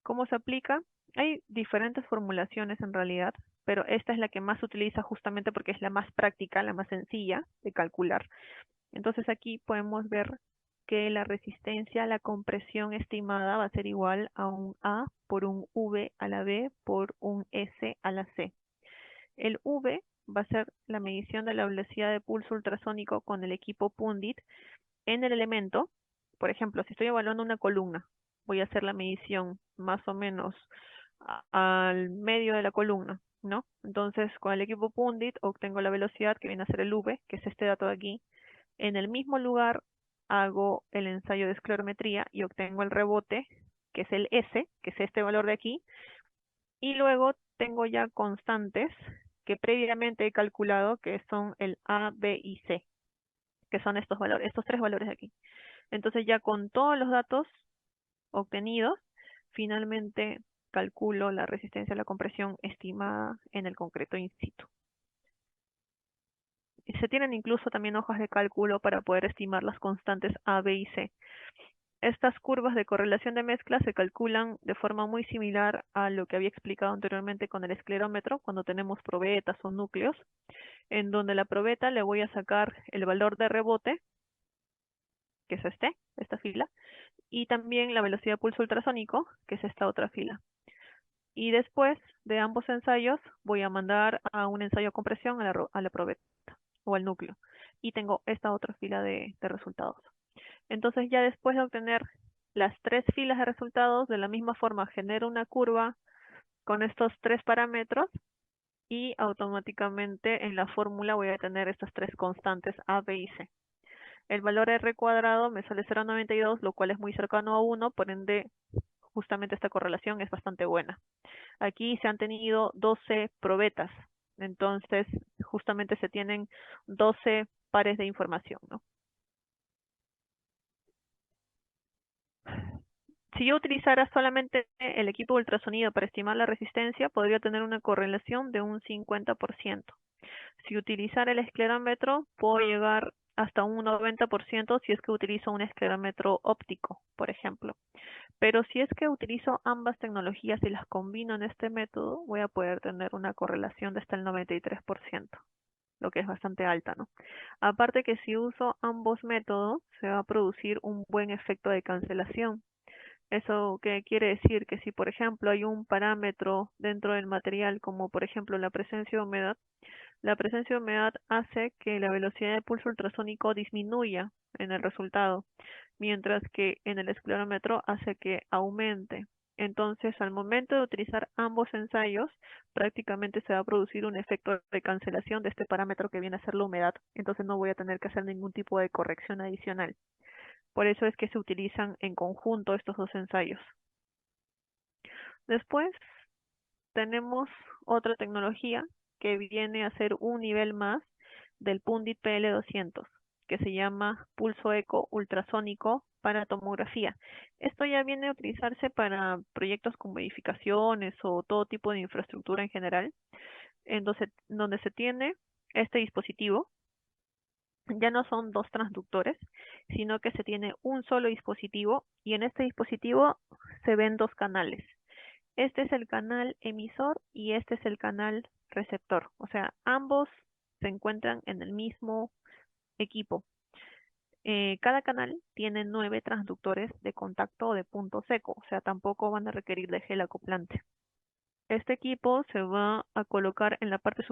¿Cómo se aplica? Hay diferentes formulaciones en realidad, pero esta es la que más se utiliza justamente porque es la más práctica, la más sencilla de calcular. Entonces aquí podemos ver que la resistencia a la compresión estimada va a ser igual a un A por un V a la B por un S a la C. El V va a ser la medición de la velocidad de pulso ultrasónico con el equipo Pundit en el elemento. Por ejemplo, si estoy evaluando una columna, voy a hacer la medición más o menos al medio de la columna, ¿no? Entonces, con el equipo Pundit obtengo la velocidad que viene a ser el V, que es este dato de aquí. En el mismo lugar hago el ensayo de esclerometría y obtengo el rebote, que es el S, que es este valor de aquí. Y luego tengo ya constantes que previamente he calculado, que son el A, B y C, que son estos valores, estos tres valores de aquí. Entonces ya con todos los datos obtenidos, finalmente calculo la resistencia a la compresión estimada en el concreto in situ. Se tienen incluso también hojas de cálculo para poder estimar las constantes A, B y C. Estas curvas de correlación de mezcla se calculan de forma muy similar a lo que había explicado anteriormente con el esclerómetro, cuando tenemos probetas o núcleos, en donde la probeta le voy a sacar el valor de rebote, que es esta fila, y también la velocidad de pulso ultrasónico, que es esta otra fila. Y después de ambos ensayos voy a mandar a un ensayo de compresión a la probeta o al núcleo. Y tengo esta otra fila de resultados. Entonces ya después de obtener las tres filas de resultados, de la misma forma genero una curva con estos tres parámetros y automáticamente en la fórmula voy a tener estas tres constantes A, B y C. El valor R cuadrado me sale 0,92, lo cual es muy cercano a 1, por ende justamente esta correlación es bastante buena. Aquí se han tenido 12 probetas, entonces justamente se tienen 12 pares de información, ¿no? Si yo utilizara solamente el equipo de ultrasonido para estimar la resistencia, podría tener una correlación de un 50%. Si utilizara el esclerómetro, puedo llegar hasta un 90% si es que utilizo un esclerómetro óptico, por ejemplo. Pero si es que utilizo ambas tecnologías y las combino en este método, voy a poder tener una correlación de hasta el 93%, lo que es bastante alta, ¿no? Aparte que si uso ambos métodos, se va a producir un buen efecto de cancelación. ¿Eso qué quiere decir? Que si, por ejemplo, hay un parámetro dentro del material, como por ejemplo la presencia de humedad, la presencia de humedad hace que la velocidad de pulso ultrasónico disminuya en el resultado, mientras que en el esclerómetro hace que aumente. Entonces, al momento de utilizar ambos ensayos, prácticamente se va a producir un efecto de cancelación de este parámetro que viene a ser la humedad. Entonces, no voy a tener que hacer ningún tipo de corrección adicional. Por eso es que se utilizan en conjunto estos dos ensayos. Después tenemos otra tecnología que viene a ser un nivel más del Pundit PL200, que se llama pulso eco ultrasónico para tomografía. Esto ya viene a utilizarse para proyectos con modificaciones o todo tipo de infraestructura en general, donde se tiene este dispositivo. Ya no son dos transductores, sino que se tiene un solo dispositivo y en este dispositivo se ven dos canales. Este es el canal emisor y este es el canal receptor. O sea, ambos se encuentran en el mismo equipo. Cada canal tiene 9 transductores de contacto o de punto seco, o sea, tampoco van a requerir de gel acoplante. Este equipo se va a colocar en la parte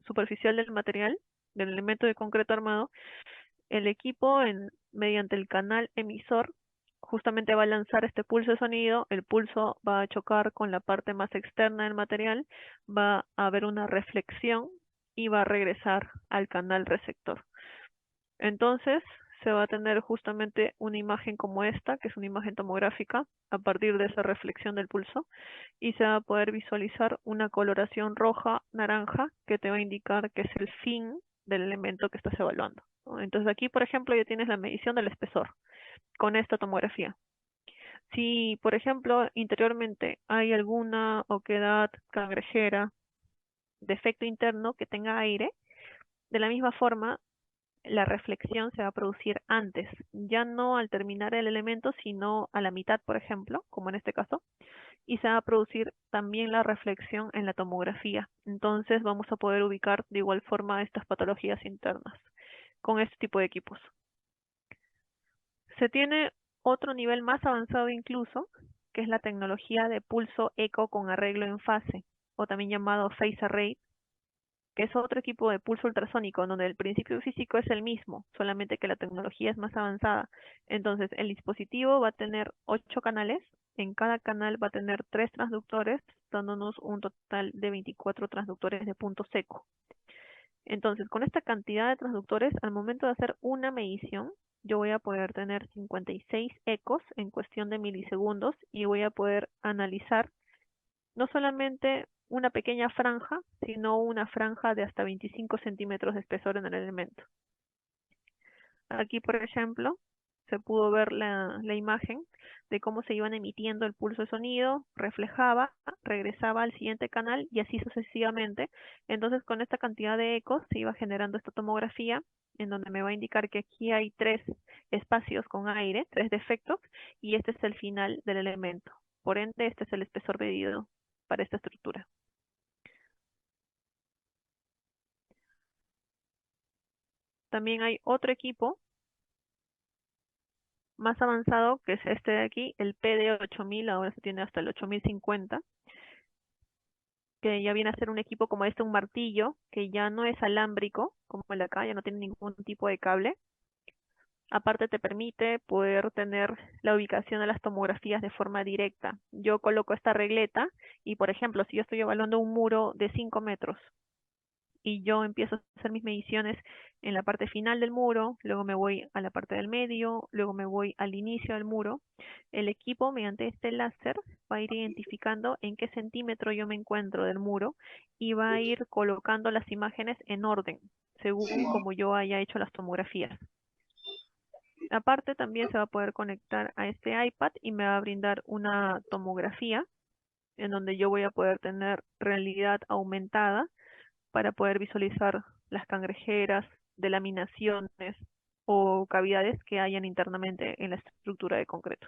superficial del material, del elemento de concreto armado. El equipo, mediante el canal emisor, justamente va a lanzar este pulso de sonido, el pulso va a chocar con la parte más externa del material, va a haber una reflexión y va a regresar al canal receptor. Entonces se va a tener justamente una imagen como esta, que es una imagen tomográfica, a partir de esa reflexión del pulso, y se va a poder visualizar una coloración roja-naranja que te va a indicar que es el fin del elemento que estás evaluando. Entonces aquí, por ejemplo, ya tienes la medición del espesor con esta tomografía. Si, por ejemplo, interiormente hay alguna oquedad cangrejera, defecto interno que tenga aire, de la misma forma, la reflexión se va a producir antes, ya no al terminar el elemento, sino a la mitad, por ejemplo, como en este caso, y se va a producir también la reflexión en la tomografía. Entonces vamos a poder ubicar de igual forma estas patologías internas con este tipo de equipos. Se tiene otro nivel más avanzado incluso, que es la tecnología de pulso eco con arreglo en fase, o también llamado phase array, que es otro equipo de pulso ultrasónico, donde el principio físico es el mismo, solamente que la tecnología es más avanzada. Entonces, el dispositivo va a tener 8 canales, en cada canal va a tener 3 transductores, dándonos un total de 24 transductores de punto seco. Entonces, con esta cantidad de transductores, al momento de hacer una medición, yo voy a poder tener 56 ecos en cuestión de milisegundos y voy a poder analizar no solamente una pequeña franja, sino una franja de hasta 25 centímetros de espesor en el elemento. Aquí, por ejemplo, se pudo ver la imagen de cómo se iban emitiendo el pulso de sonido, reflejaba, regresaba al siguiente canal y así sucesivamente. Entonces, con esta cantidad de ecos se iba generando esta tomografía en donde me va a indicar que aquí hay 3 espacios con aire, 3 defectos, y este es el final del elemento. Por ende, este es el espesor medido para esta estructura. También hay otro equipo más avanzado, que es este de aquí, el PD8000, ahora se tiene hasta el 8050, que ya viene a ser un equipo como este, un martillo, que ya no es alámbrico, como el de acá, ya no tiene ningún tipo de cable. Aparte te permite poder tener la ubicación de las tomografías de forma directa. Yo coloco esta regleta y, por ejemplo, si yo estoy evaluando un muro de 5 metros, y yo empiezo a hacer mis mediciones en la parte final del muro, luego me voy a la parte del medio, luego me voy al inicio del muro. El equipo, mediante este láser, va a ir identificando en qué centímetro yo me encuentro del muro y va a ir colocando las imágenes en orden, según como yo haya hecho las tomografías. Aparte, también se va a poder conectar a este iPad y me va a brindar una tomografía en donde yo voy a poder tener realidad aumentada para poder visualizar las cangrejeras, delaminaciones o cavidades que hayan internamente en la estructura de concreto.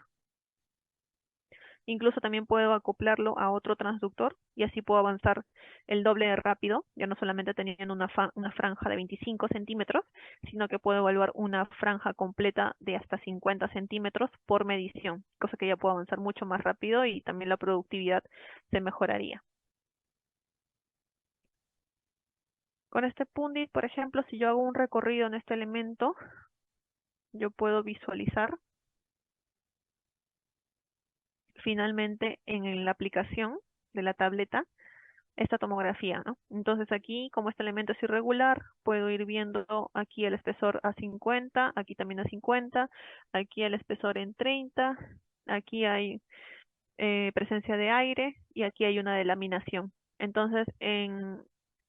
Incluso también puedo acoplarlo a otro transductor y así puedo avanzar el doble de rápido, ya no solamente teniendo una franja de 25 centímetros, sino que puedo evaluar una franja completa de hasta 50 centímetros por medición, cosa que ya puedo avanzar mucho más rápido y también la productividad se mejoraría. Con este Pundit, por ejemplo, si yo hago un recorrido en este elemento, yo puedo visualizar finalmente en la aplicación de la tableta esta tomografía, ¿no? Entonces aquí, como este elemento es irregular, puedo ir viendo aquí el espesor a 50, aquí también a 50, aquí el espesor en 30, aquí hay presencia de aire y aquí hay una delaminación. Entonces,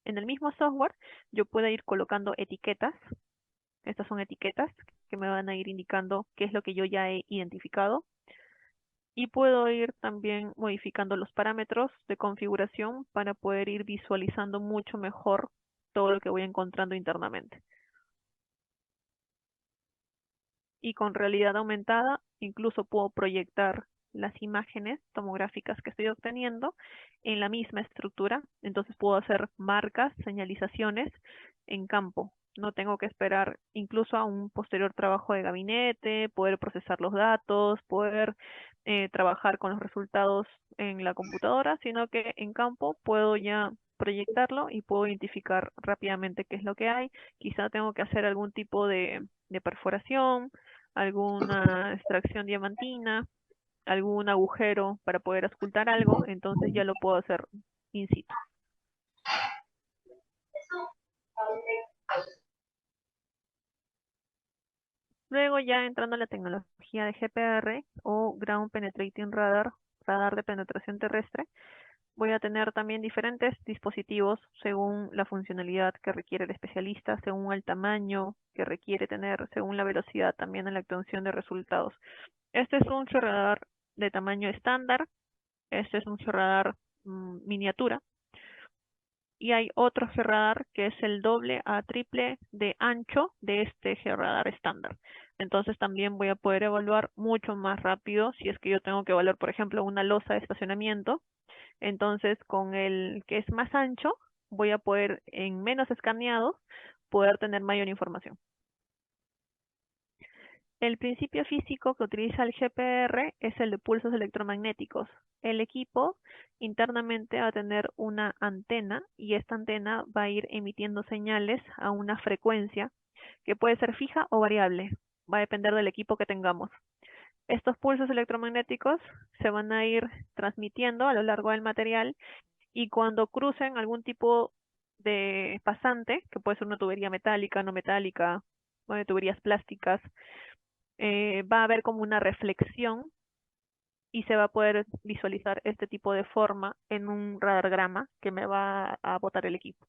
en el mismo software, yo puedo ir colocando etiquetas. Estas son etiquetas que me van a ir indicando qué es lo que yo ya he identificado. Y puedo ir también modificando los parámetros de configuración para poder ir visualizando mucho mejor todo lo que voy encontrando internamente. Y con realidad aumentada, incluso puedo proyectar las imágenes tomográficas que estoy obteniendo en la misma estructura. Entonces puedo hacer marcas, señalizaciones en campo. No tengo que esperar incluso a un posterior trabajo de gabinete, poder procesar los datos, poder trabajar con los resultados en la computadora, sino que en campo puedo ya proyectarlo y puedo identificar rápidamente qué es lo que hay. Quizá tengo que hacer algún tipo de perforación, alguna extracción diamantina, algún agujero para poder auscultar algo, entonces ya lo puedo hacer in situ. Luego ya entrando a la tecnología de GPR o Ground Penetrating Radar, radar de penetración terrestre, voy a tener también diferentes dispositivos según la funcionalidad que requiere el especialista, según el tamaño que requiere tener, según la velocidad también en la obtención de resultados. Este es un georradar de tamaño estándar, este es un georradar miniatura, y hay otro georradar que es el doble a triple de ancho de este georradar estándar. Entonces también voy a poder evaluar mucho más rápido si es que yo tengo que evaluar, por ejemplo, una losa de estacionamiento. Entonces con el que es más ancho voy a poder en menos escaneados poder tener mayor información. El principio físico que utiliza el GPR es el de pulsos electromagnéticos. El equipo internamente va a tener una antena y esta antena va a ir emitiendo señales a una frecuencia que puede ser fija o variable. Va a depender del equipo que tengamos. Estos pulsos electromagnéticos se van a ir transmitiendo a lo largo del material y cuando crucen algún tipo de pasante, que puede ser una tubería metálica, no metálica, o de tuberías plásticas, va a haber como una reflexión y se va a poder visualizar este tipo de forma en un radargrama que me va a botar el equipo.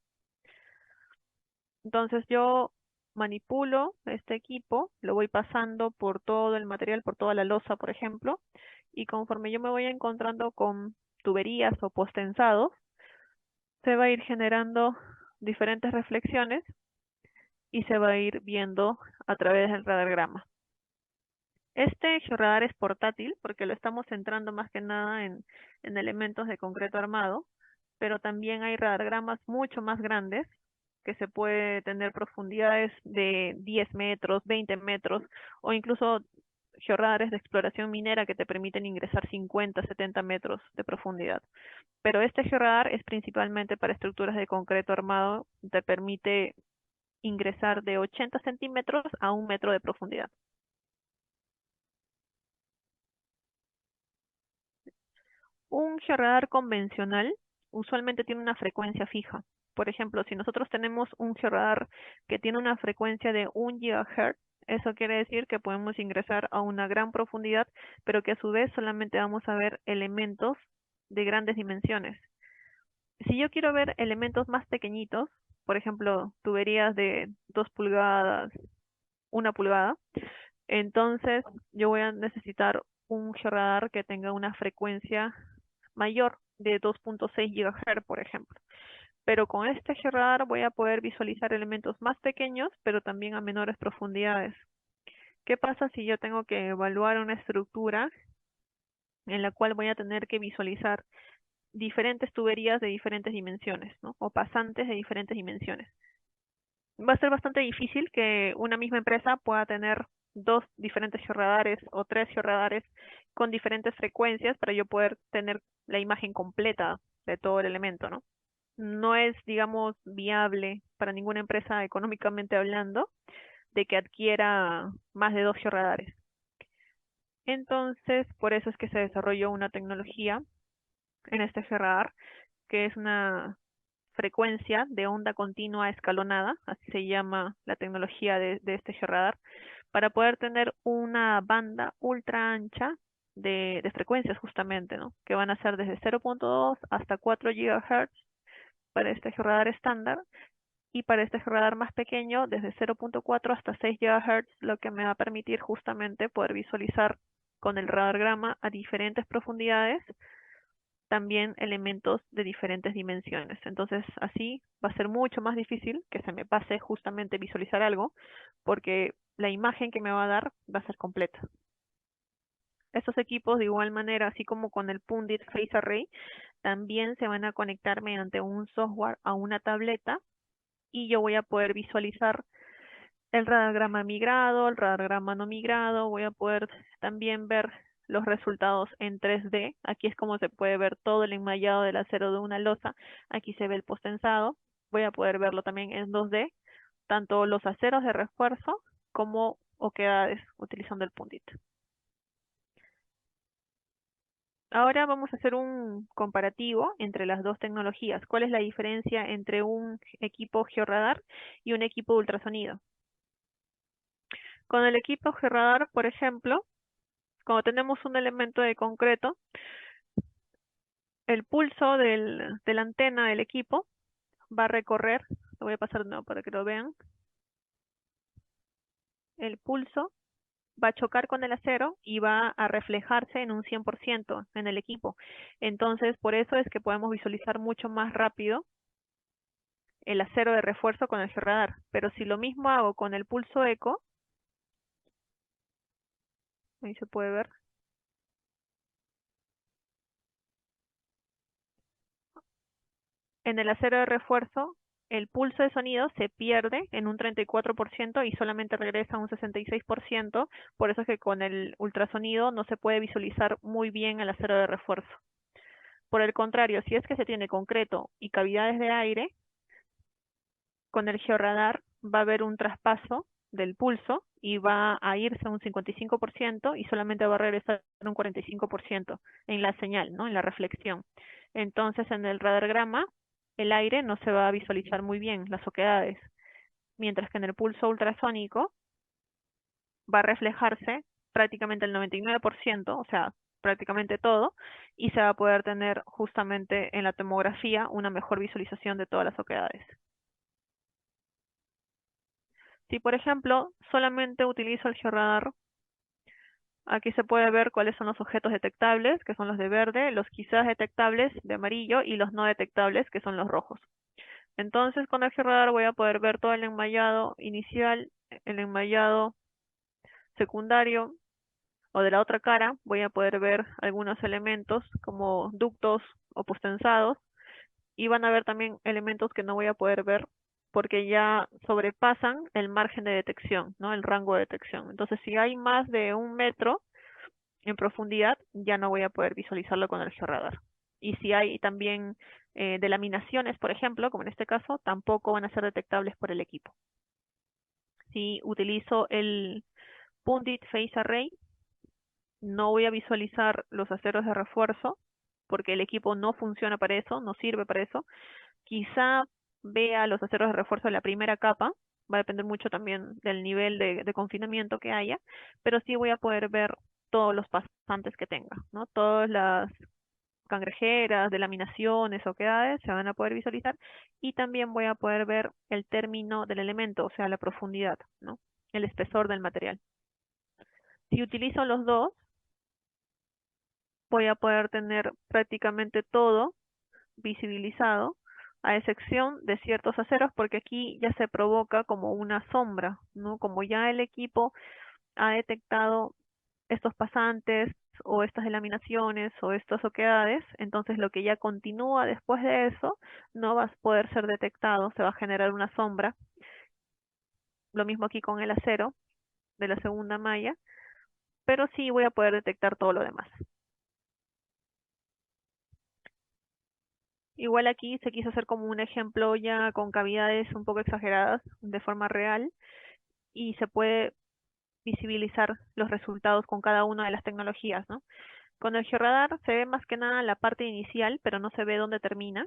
Entonces yo manipulo este equipo, lo voy pasando por todo el material, por toda la losa, por ejemplo, y conforme yo me voy encontrando con tuberías o postensados, se va a ir generando diferentes reflexiones y se va a ir viendo a través del radargrama. Este georradar es portátil porque lo estamos centrando más que nada en elementos de concreto armado, pero también hay radargramas mucho más grandes que se puede tener profundidades de 10 metros, 20 metros o incluso georradares de exploración minera que te permiten ingresar 50, 70 metros de profundidad. Pero este georradar es principalmente para estructuras de concreto armado, te permite ingresar de 80 centímetros a 1 metro de profundidad. Un georradar convencional usualmente tiene una frecuencia fija. Por ejemplo, si nosotros tenemos un georradar que tiene una frecuencia de 1 GHz, eso quiere decir que podemos ingresar a una gran profundidad, pero que a su vez solamente vamos a ver elementos de grandes dimensiones. Si yo quiero ver elementos más pequeñitos, por ejemplo, tuberías de 2 pulgadas, 1 pulgada, entonces yo voy a necesitar un georradar que tenga una frecuencia mayor de 2.6 GHz, por ejemplo. Pero con este georradar voy a poder visualizar elementos más pequeños, pero también a menores profundidades. ¿Qué pasa si yo tengo que evaluar una estructura en la cual voy a tener que visualizar diferentes tuberías de diferentes dimensiones, ¿no? O pasantes de diferentes dimensiones? Va a ser bastante difícil que una misma empresa pueda tener dos diferentes georradares o tres georradares con diferentes frecuencias para yo poder tener la imagen completa de todo el elemento, ¿no? No es, digamos, viable para ninguna empresa económicamente hablando de que adquiera más de dos georradares. Entonces, por eso es que se desarrolló una tecnología en este georradar, que es una frecuencia de onda continua escalonada, así se llama la tecnología de este georradar, para poder tener una banda ultra ancha de frecuencias justamente, ¿no? Que van a ser desde 0.2 hasta 4 GHz para este georradar estándar y para este georradar más pequeño desde 0.4 hasta 6 GHz, lo que me va a permitir justamente poder visualizar con el radargrama a diferentes profundidades también elementos de diferentes dimensiones. Entonces, así va a ser mucho más difícil que se me pase justamente visualizar algo, porque la imagen que me va a dar va a ser completa. Estos equipos, de igual manera, así como con el Pundit Face Array, también se van a conectar mediante un software a una tableta y yo voy a poder visualizar el radagrama migrado, el radagrama no migrado, voy a poder también ver los resultados en 3D. Aquí es como se puede ver todo el enmallado del acero de una losa. Aquí se ve el postensado. Voy a poder verlo también en 2D, tanto los aceros de refuerzo como oquedades utilizando el Pundit. Ahora vamos a hacer un comparativo entre las dos tecnologías. ¿Cuál es la diferencia entre un equipo georradar y un equipo de ultrasonido? Con el equipo georradar, por ejemplo, cuando tenemos un elemento de concreto, el pulso de la antena del equipo va a recorrer, lo voy a pasar de nuevo para que lo vean, el pulso va a chocar con el acero y va a reflejarse en un 100% en el equipo. Entonces, por eso es que podemos visualizar mucho más rápido el acero de refuerzo con el georradar. Pero si lo mismo hago con el pulso eco, ahí se puede ver, en el acero de refuerzo el pulso de sonido se pierde en un 34% y solamente regresa a un 66%. Por eso es que con el ultrasonido no se puede visualizar muy bien el acero de refuerzo. Por el contrario, si es que se tiene concreto y cavidades de aire, con el georradar va a haber un traspaso del pulso y va a irse a un 55% y solamente va a regresar un 45% en la señal, ¿no? En la reflexión. Entonces, en el radargrama, el aire no se va a visualizar muy bien, las oquedades, mientras que en el pulso ultrasónico va a reflejarse prácticamente el 99%, o sea, prácticamente todo, y se va a poder tener justamente en la tomografía una mejor visualización de todas las oquedades. Si, por ejemplo, solamente utilizo el georradar, aquí se puede ver cuáles son los objetos detectables, que son los de verde, los quizás detectables de amarillo y los no detectables, que son los rojos. Entonces, con el georradar voy a poder ver todo el enmayado inicial, el enmayado secundario, o de la otra cara voy a poder ver algunos elementos como ductos o postensados, y van a haber también elementos que no voy a poder ver porque ya sobrepasan el margen de detección, ¿no? El rango de detección. Entonces, si hay más de 1 metro en profundidad, ya no voy a poder visualizarlo con el georradar. Y si hay también delaminaciones, por ejemplo, como en este caso, tampoco van a ser detectables por el equipo. Si utilizo el Pundit Phase Array, no voy a visualizar los aceros de refuerzo porque el equipo no funciona para eso, no sirve para eso. Quizá vea los aceros de refuerzo de la primera capa, va a depender mucho también del nivel de confinamiento que haya, pero sí voy a poder ver todos los pasantes que tenga, ¿no? Todas las cangrejeras, delaminaciones, oquedades se van a poder visualizar, y también voy a poder ver el término del elemento, o sea, la profundidad, ¿no? El espesor del material. Si utilizo los dos, voy a poder tener prácticamente todo visibilizado, a excepción de ciertos aceros, porque aquí ya se provoca como una sombra, ¿no? Como ya el equipo ha detectado estos pasantes o estas delaminaciones o estas oquedades, entonces lo que ya continúa después de eso no va a poder ser detectado, se va a generar una sombra. Lo mismo aquí con el acero de la segunda malla, pero sí voy a poder detectar todo lo demás. Igual aquí se quiso hacer como un ejemplo ya con cavidades un poco exageradas de forma real, y se puede visibilizar los resultados con cada una de las tecnologías, ¿no? Con el georradar se ve más que nada la parte inicial, pero no se ve dónde termina,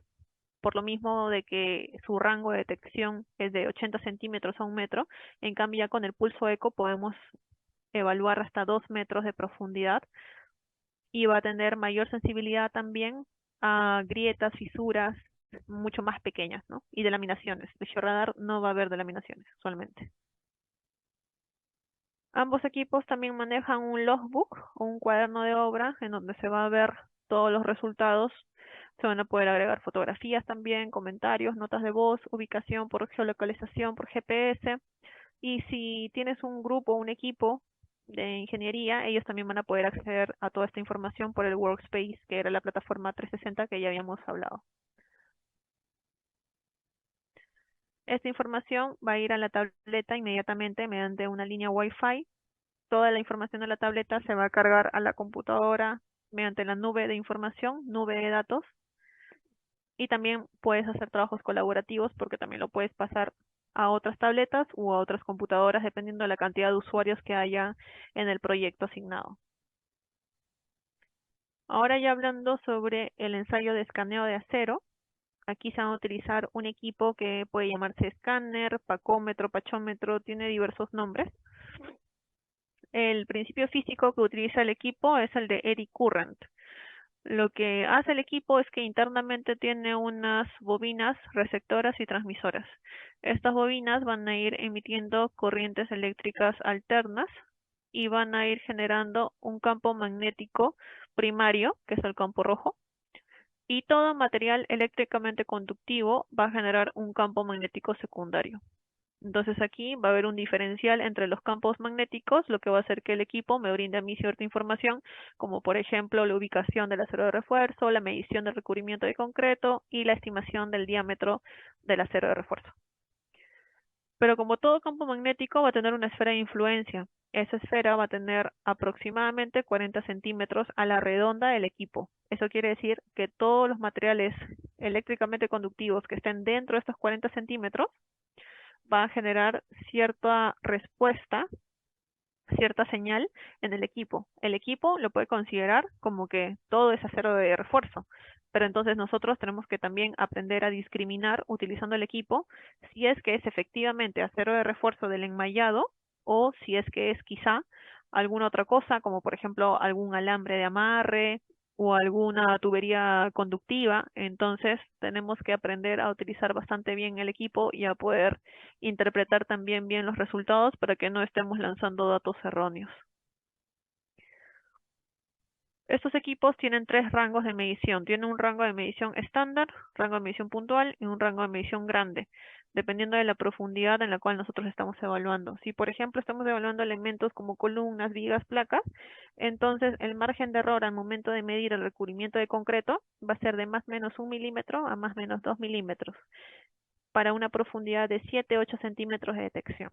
por lo mismo de que su rango de detección es de 80 centímetros a 1 metro. En cambio, ya con el pulso eco podemos evaluar hasta 2 metros de profundidad, y va a tener mayor sensibilidad también a grietas, fisuras mucho más pequeñas, ¿no? Y delaminaciones. De georradar no va a haber delaminaciones usualmente. Ambos equipos también manejan un logbook o un cuaderno de obra en donde se va a ver todos los resultados. Se van a poder agregar fotografías también, comentarios, notas de voz, ubicación por geolocalización, por GPS. Y si tienes un grupo o un equipo de ingeniería, ellos también van a poder acceder a toda esta información por el Workspace, que era la plataforma 360 que ya habíamos hablado. Esta información va a ir a la tableta inmediatamente mediante una línea Wi-Fi. Toda la información de la tableta se va a cargar a la computadora mediante la nube de información, nube de datos, y también puedes hacer trabajos colaborativos porque también lo puedes pasar a otras tabletas u a otras computadoras dependiendo de la cantidad de usuarios que haya en el proyecto asignado. Ahora ya hablando sobre el ensayo de escaneo de acero, aquí se va a utilizar un equipo que puede llamarse escáner, pacómetro, pachómetro, tiene diversos nombres. El principio físico que utiliza el equipo es el de eddy current. Lo que hace el equipo es que internamente tiene unas bobinas receptoras y transmisoras. Estas bobinas van a ir emitiendo corrientes eléctricas alternas y van a ir generando un campo magnético primario, que es el campo rojo, y todo material eléctricamente conductivo va a generar un campo magnético secundario. Entonces aquí va a haber un diferencial entre los campos magnéticos, lo que va a hacer que el equipo me brinde a mí cierta información, como por ejemplo la ubicación del acero de refuerzo, la medición del recubrimiento de concreto y la estimación del diámetro del acero de refuerzo. Pero como todo campo magnético va a tener una esfera de influencia. Esa esfera va a tener aproximadamente 40 centímetros a la redonda del equipo. Eso quiere decir que todos los materiales eléctricamente conductivos que estén dentro de estos 40 centímetros va a generar cierta respuesta, cierta señal en el equipo. El equipo lo puede considerar como que todo es acero de refuerzo, pero entonces nosotros tenemos que también aprender a discriminar utilizando el equipo si es que es efectivamente acero de refuerzo del enmayado o si es que es quizá alguna otra cosa, como por ejemplo algún alambre de amarre o alguna tubería conductiva. Entonces tenemos que aprender a utilizar bastante bien el equipo y a poder interpretar también bien los resultados para que no estemos lanzando datos erróneos. Estos equipos tienen tres rangos de medición. Tienen un rango de medición estándar, rango de medición puntual y un rango de medición grande, dependiendo de la profundidad en la cual nosotros estamos evaluando. Si, por ejemplo, estamos evaluando elementos como columnas, vigas, placas, entonces el margen de error al momento de medir el recubrimiento de concreto va a ser de más o menos 1 milímetro a más o menos 2 milímetros para una profundidad de 7-8 centímetros de detección.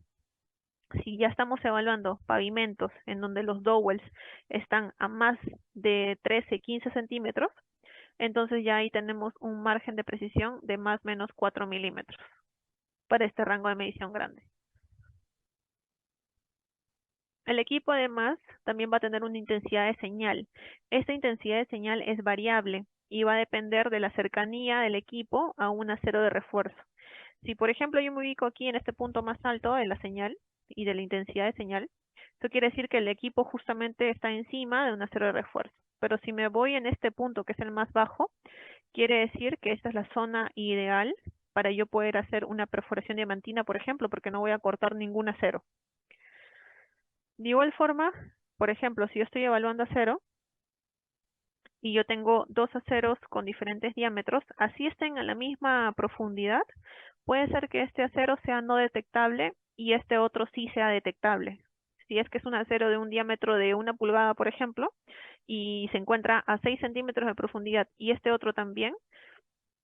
Si ya estamos evaluando pavimentos en donde los dowels están a más de 13-15 centímetros, entonces ya ahí tenemos un margen de precisión de más o menos 4 milímetros para este rango de medición grande. El equipo además también va a tener una intensidad de señal. Esta intensidad de señal es variable y va a depender de la cercanía del equipo a un acero de refuerzo. Si por ejemplo yo me ubico aquí en este punto más alto de la señal y de la intensidad de señal, eso quiere decir que el equipo justamente está encima de un acero de refuerzo. Pero si me voy en este punto, que es el más bajo, quiere decir que esta es la zona ideal para yo poder hacer una perforación diamantina, por ejemplo, porque no voy a cortar ningún acero. De igual forma, por ejemplo, si yo estoy evaluando acero y yo tengo dos aceros con diferentes diámetros, así estén a la misma profundidad, puede ser que este acero sea no detectable y este otro sí sea detectable. Si es que es un acero de un diámetro de 1 pulgada, por ejemplo, y se encuentra a 6 centímetros de profundidad y este otro también,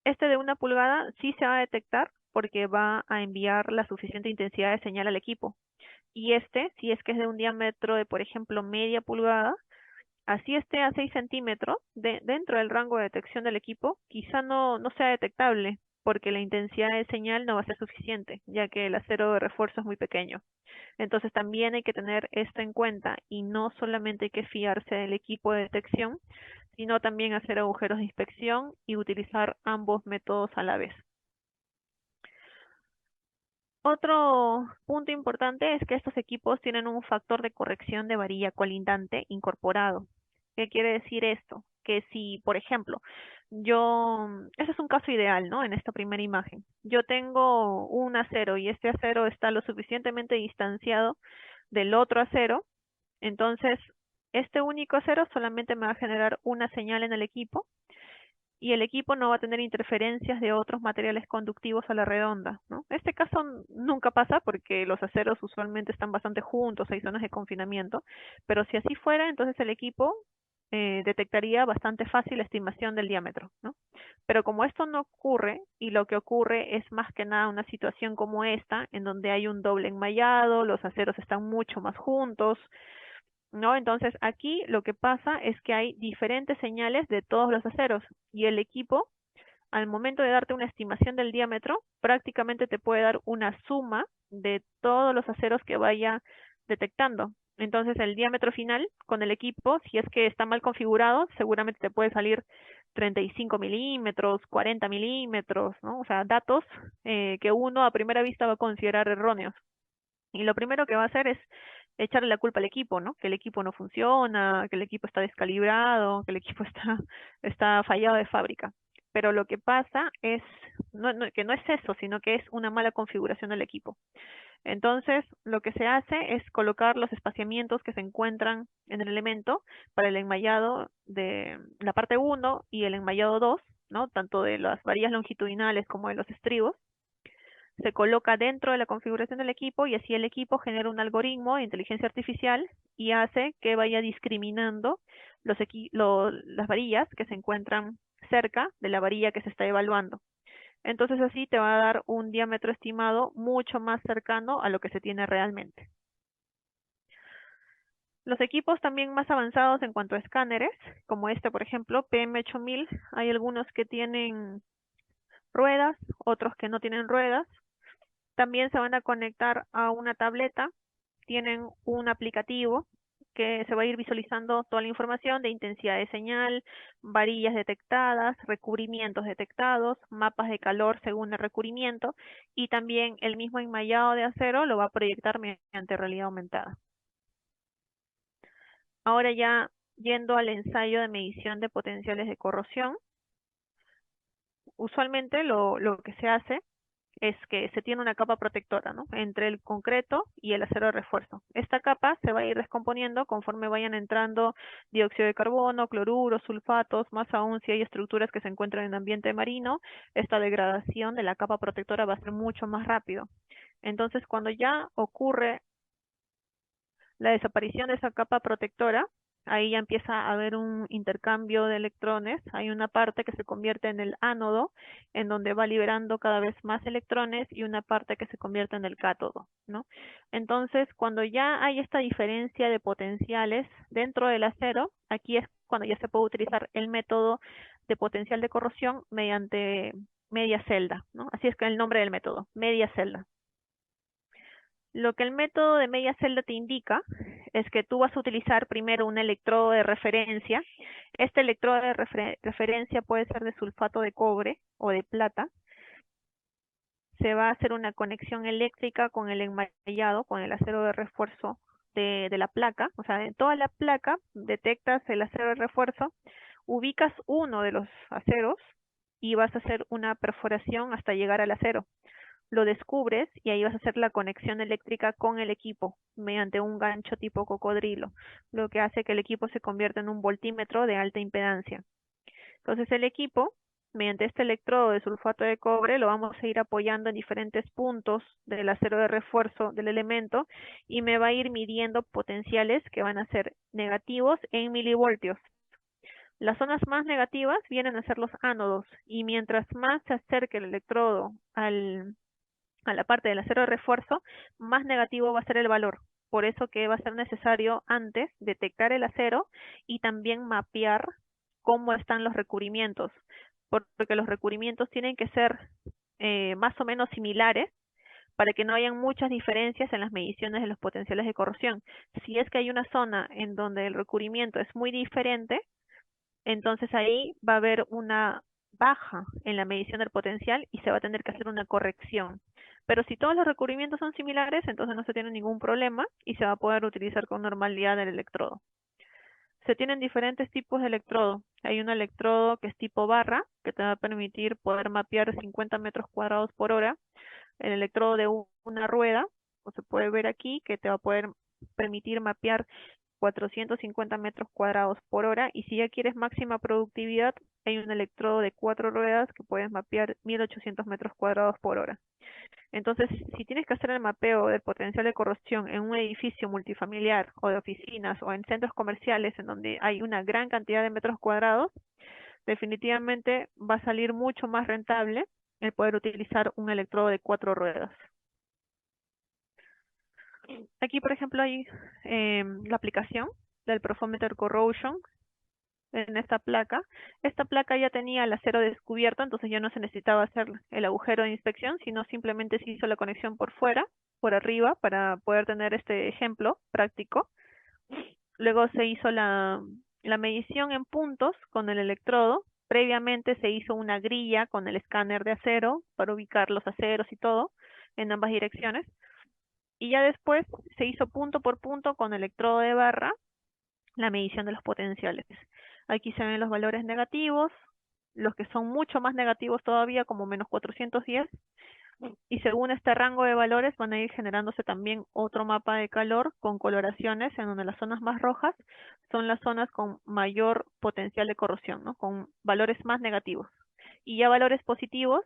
este de 1 pulgada sí se va a detectar porque va a enviar la suficiente intensidad de señal al equipo. Y este, si es que es de un diámetro de, por ejemplo, media pulgada, así esté a 6 centímetros dentro del rango de detección del equipo, quizá no sea detectable, porque la intensidad de señal no va a ser suficiente, ya que el acero de refuerzo es muy pequeño. Entonces también hay que tener esto en cuenta y no solamente hay que fiarse del equipo de detección, sino también hacer agujeros de inspección y utilizar ambos métodos a la vez. Otro punto importante es que estos equipos tienen un factor de corrección de varilla colindante incorporado. ¿Qué quiere decir esto? Que si, por ejemplo, ese es un caso ideal, ¿no? En esta primera imagen. Yo tengo un acero y este acero está lo suficientemente distanciado del otro acero, entonces este único acero solamente me va a generar una señal en el equipo y el equipo no va a tener interferencias de otros materiales conductivos a la redonda, ¿no? Este caso nunca pasa porque los aceros usualmente están bastante juntos, hay zonas de confinamiento, pero si así fuera, entonces el equipo detectaría bastante fácil la estimación del diámetro, ¿no? Pero como esto no ocurre, y lo que ocurre es más que nada una situación como esta, en donde hay un doble enmayado, los aceros están mucho más juntos, ¿no? Entonces aquí lo que pasa es que hay diferentes señales de todos los aceros y el equipo, al momento de darte una estimación del diámetro, prácticamente te puede dar una suma de todos los aceros que vaya detectando. Entonces el diámetro final con el equipo, si es que está mal configurado, seguramente te puede salir 35 milímetros, 40 milímetros, ¿no? O sea, datos que uno a primera vista va a considerar erróneos. Y lo primero que va a hacer es echarle la culpa al equipo, ¿no? Que el equipo no funciona, que el equipo está descalibrado, que el equipo está fallado de fábrica. Pero lo que pasa es que no es eso, sino que es una mala configuración del equipo. Entonces, lo que se hace es colocar los espaciamientos que se encuentran en el elemento para el enmayado de la parte 1 y el enmayado 2, ¿no? Tanto de las varillas longitudinales como de los estribos se coloca dentro de la configuración del equipo y así el equipo genera un algoritmo de inteligencia artificial y hace que vaya discriminando las varillas que se encuentran cerca de la varilla que se está evaluando. Entonces así te va a dar un diámetro estimado mucho más cercano a lo que se tiene realmente. Los equipos también más avanzados en cuanto a escáneres, como este por ejemplo, PM8000, hay algunos que tienen ruedas, otros que no tienen ruedas. También se van a conectar a una tableta, tienen un aplicativo que se va a ir visualizando toda la información de intensidad de señal, varillas detectadas, recubrimientos detectados, mapas de calor según el recubrimiento y también el mismo enmallado de acero lo va a proyectar mediante realidad aumentada. Ahora ya yendo al ensayo de medición de potenciales de corrosión, usualmente lo que se hace es que se tiene una capa protectora, ¿no?, entre el concreto y el acero de refuerzo. Esta capa se va a ir descomponiendo conforme vayan entrando dióxido de carbono, cloruro, sulfatos, más aún si hay estructuras que se encuentran en ambiente marino, esta degradación de la capa protectora va a ser mucho más rápido. Entonces, cuando ya ocurre la desaparición de esa capa protectora, ahí ya empieza a haber un intercambio de electrones. Hay una parte que se convierte en el ánodo, en donde va liberando cada vez más electrones, y una parte que se convierte en el cátodo, ¿no? Entonces, cuando ya hay esta diferencia de potenciales dentro del acero, aquí es cuando ya se puede utilizar el método de potencial de corrosión mediante media celda, ¿no? Así es que el nombre del método, media celda. Lo que el método de media celda te indica es que tú vas a utilizar primero un electrodo de referencia. Este electrodo de referencia puede ser de sulfato de cobre o de plata. Se va a hacer una conexión eléctrica con el enmallado, con el acero de refuerzo de la placa. O sea, en toda la placa detectas el acero de refuerzo, ubicas uno de los aceros y vas a hacer una perforación hasta llegar al acero. Lo descubres y ahí vas a hacer la conexión eléctrica con el equipo mediante un gancho tipo cocodrilo, lo que hace que el equipo se convierta en un voltímetro de alta impedancia. Entonces el equipo, mediante este electrodo de sulfato de cobre, lo vamos a ir apoyando en diferentes puntos del acero de refuerzo del elemento y me va a ir midiendo potenciales que van a ser negativos en milivoltios. Las zonas más negativas vienen a ser los ánodos, y mientras más se acerque el electrodo a la parte del acero de refuerzo, más negativo va a ser el valor. Por eso que va a ser necesario antes detectar el acero y también mapear cómo están los recubrimientos, porque los recubrimientos tienen que ser más o menos similares para que no hayan muchas diferencias en las mediciones de los potenciales de corrosión. Si es que hay una zona en donde el recubrimiento es muy diferente, entonces ahí va a haber una baja en la medición del potencial y se va a tener que hacer una corrección. Pero si todos los recubrimientos son similares, entonces no se tiene ningún problema y se va a poder utilizar con normalidad el electrodo. Se tienen diferentes tipos de electrodo. Hay un electrodo que es tipo barra, que te va a permitir poder mapear 50 metros cuadrados por hora. El electrodo de una rueda, o se puede ver aquí, que te va a poder permitir mapear 450 metros cuadrados por hora, y si ya quieres máxima productividad, hay un electrodo de 4 ruedas que puedes mapear 1800 metros cuadrados por hora. Entonces, si tienes que hacer el mapeo del potencial de corrosión en un edificio multifamiliar o de oficinas o en centros comerciales en donde hay una gran cantidad de metros cuadrados, definitivamente va a salir mucho más rentable el poder utilizar un electrodo de 4 ruedas. Aquí, por ejemplo, hay la aplicación del Profometer Corrosion en esta placa. Esta placa ya tenía el acero descubierto, entonces ya no se necesitaba hacer el agujero de inspección, sino simplemente se hizo la conexión por fuera, por arriba, para poder tener este ejemplo práctico. Luego se hizo la medición en puntos con el electrodo. Previamente se hizo una grilla con el escáner de acero para ubicar los aceros y todo en ambas direcciones. Y ya después se hizo punto por punto con electrodo de barra la medición de los potenciales. Aquí se ven los valores negativos, los que son mucho más negativos todavía, como menos 410, y según este rango de valores van a ir generándose también otro mapa de calor con coloraciones, en donde las zonas más rojas son las zonas con mayor potencial de corrosión, ¿no?, con valores más negativos. Y ya valores positivos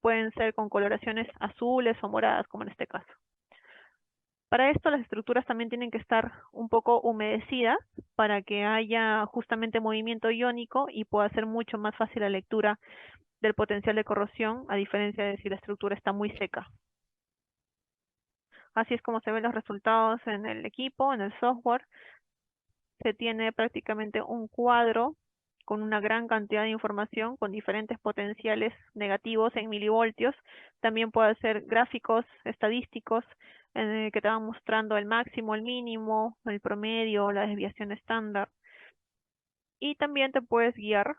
pueden ser con coloraciones azules o moradas, como en este caso. Para esto las estructuras también tienen que estar un poco humedecidas para que haya justamente movimiento iónico y pueda ser mucho más fácil la lectura del potencial de corrosión, a diferencia de si la estructura está muy seca. Así es como se ven los resultados en el equipo, en el software. Se tiene prácticamente un cuadro con una gran cantidad de información, con diferentes potenciales negativos en milivoltios. También puede ser gráficos estadísticos en el que te van mostrando el máximo, el mínimo, el promedio, la desviación estándar. Y también te puedes guiar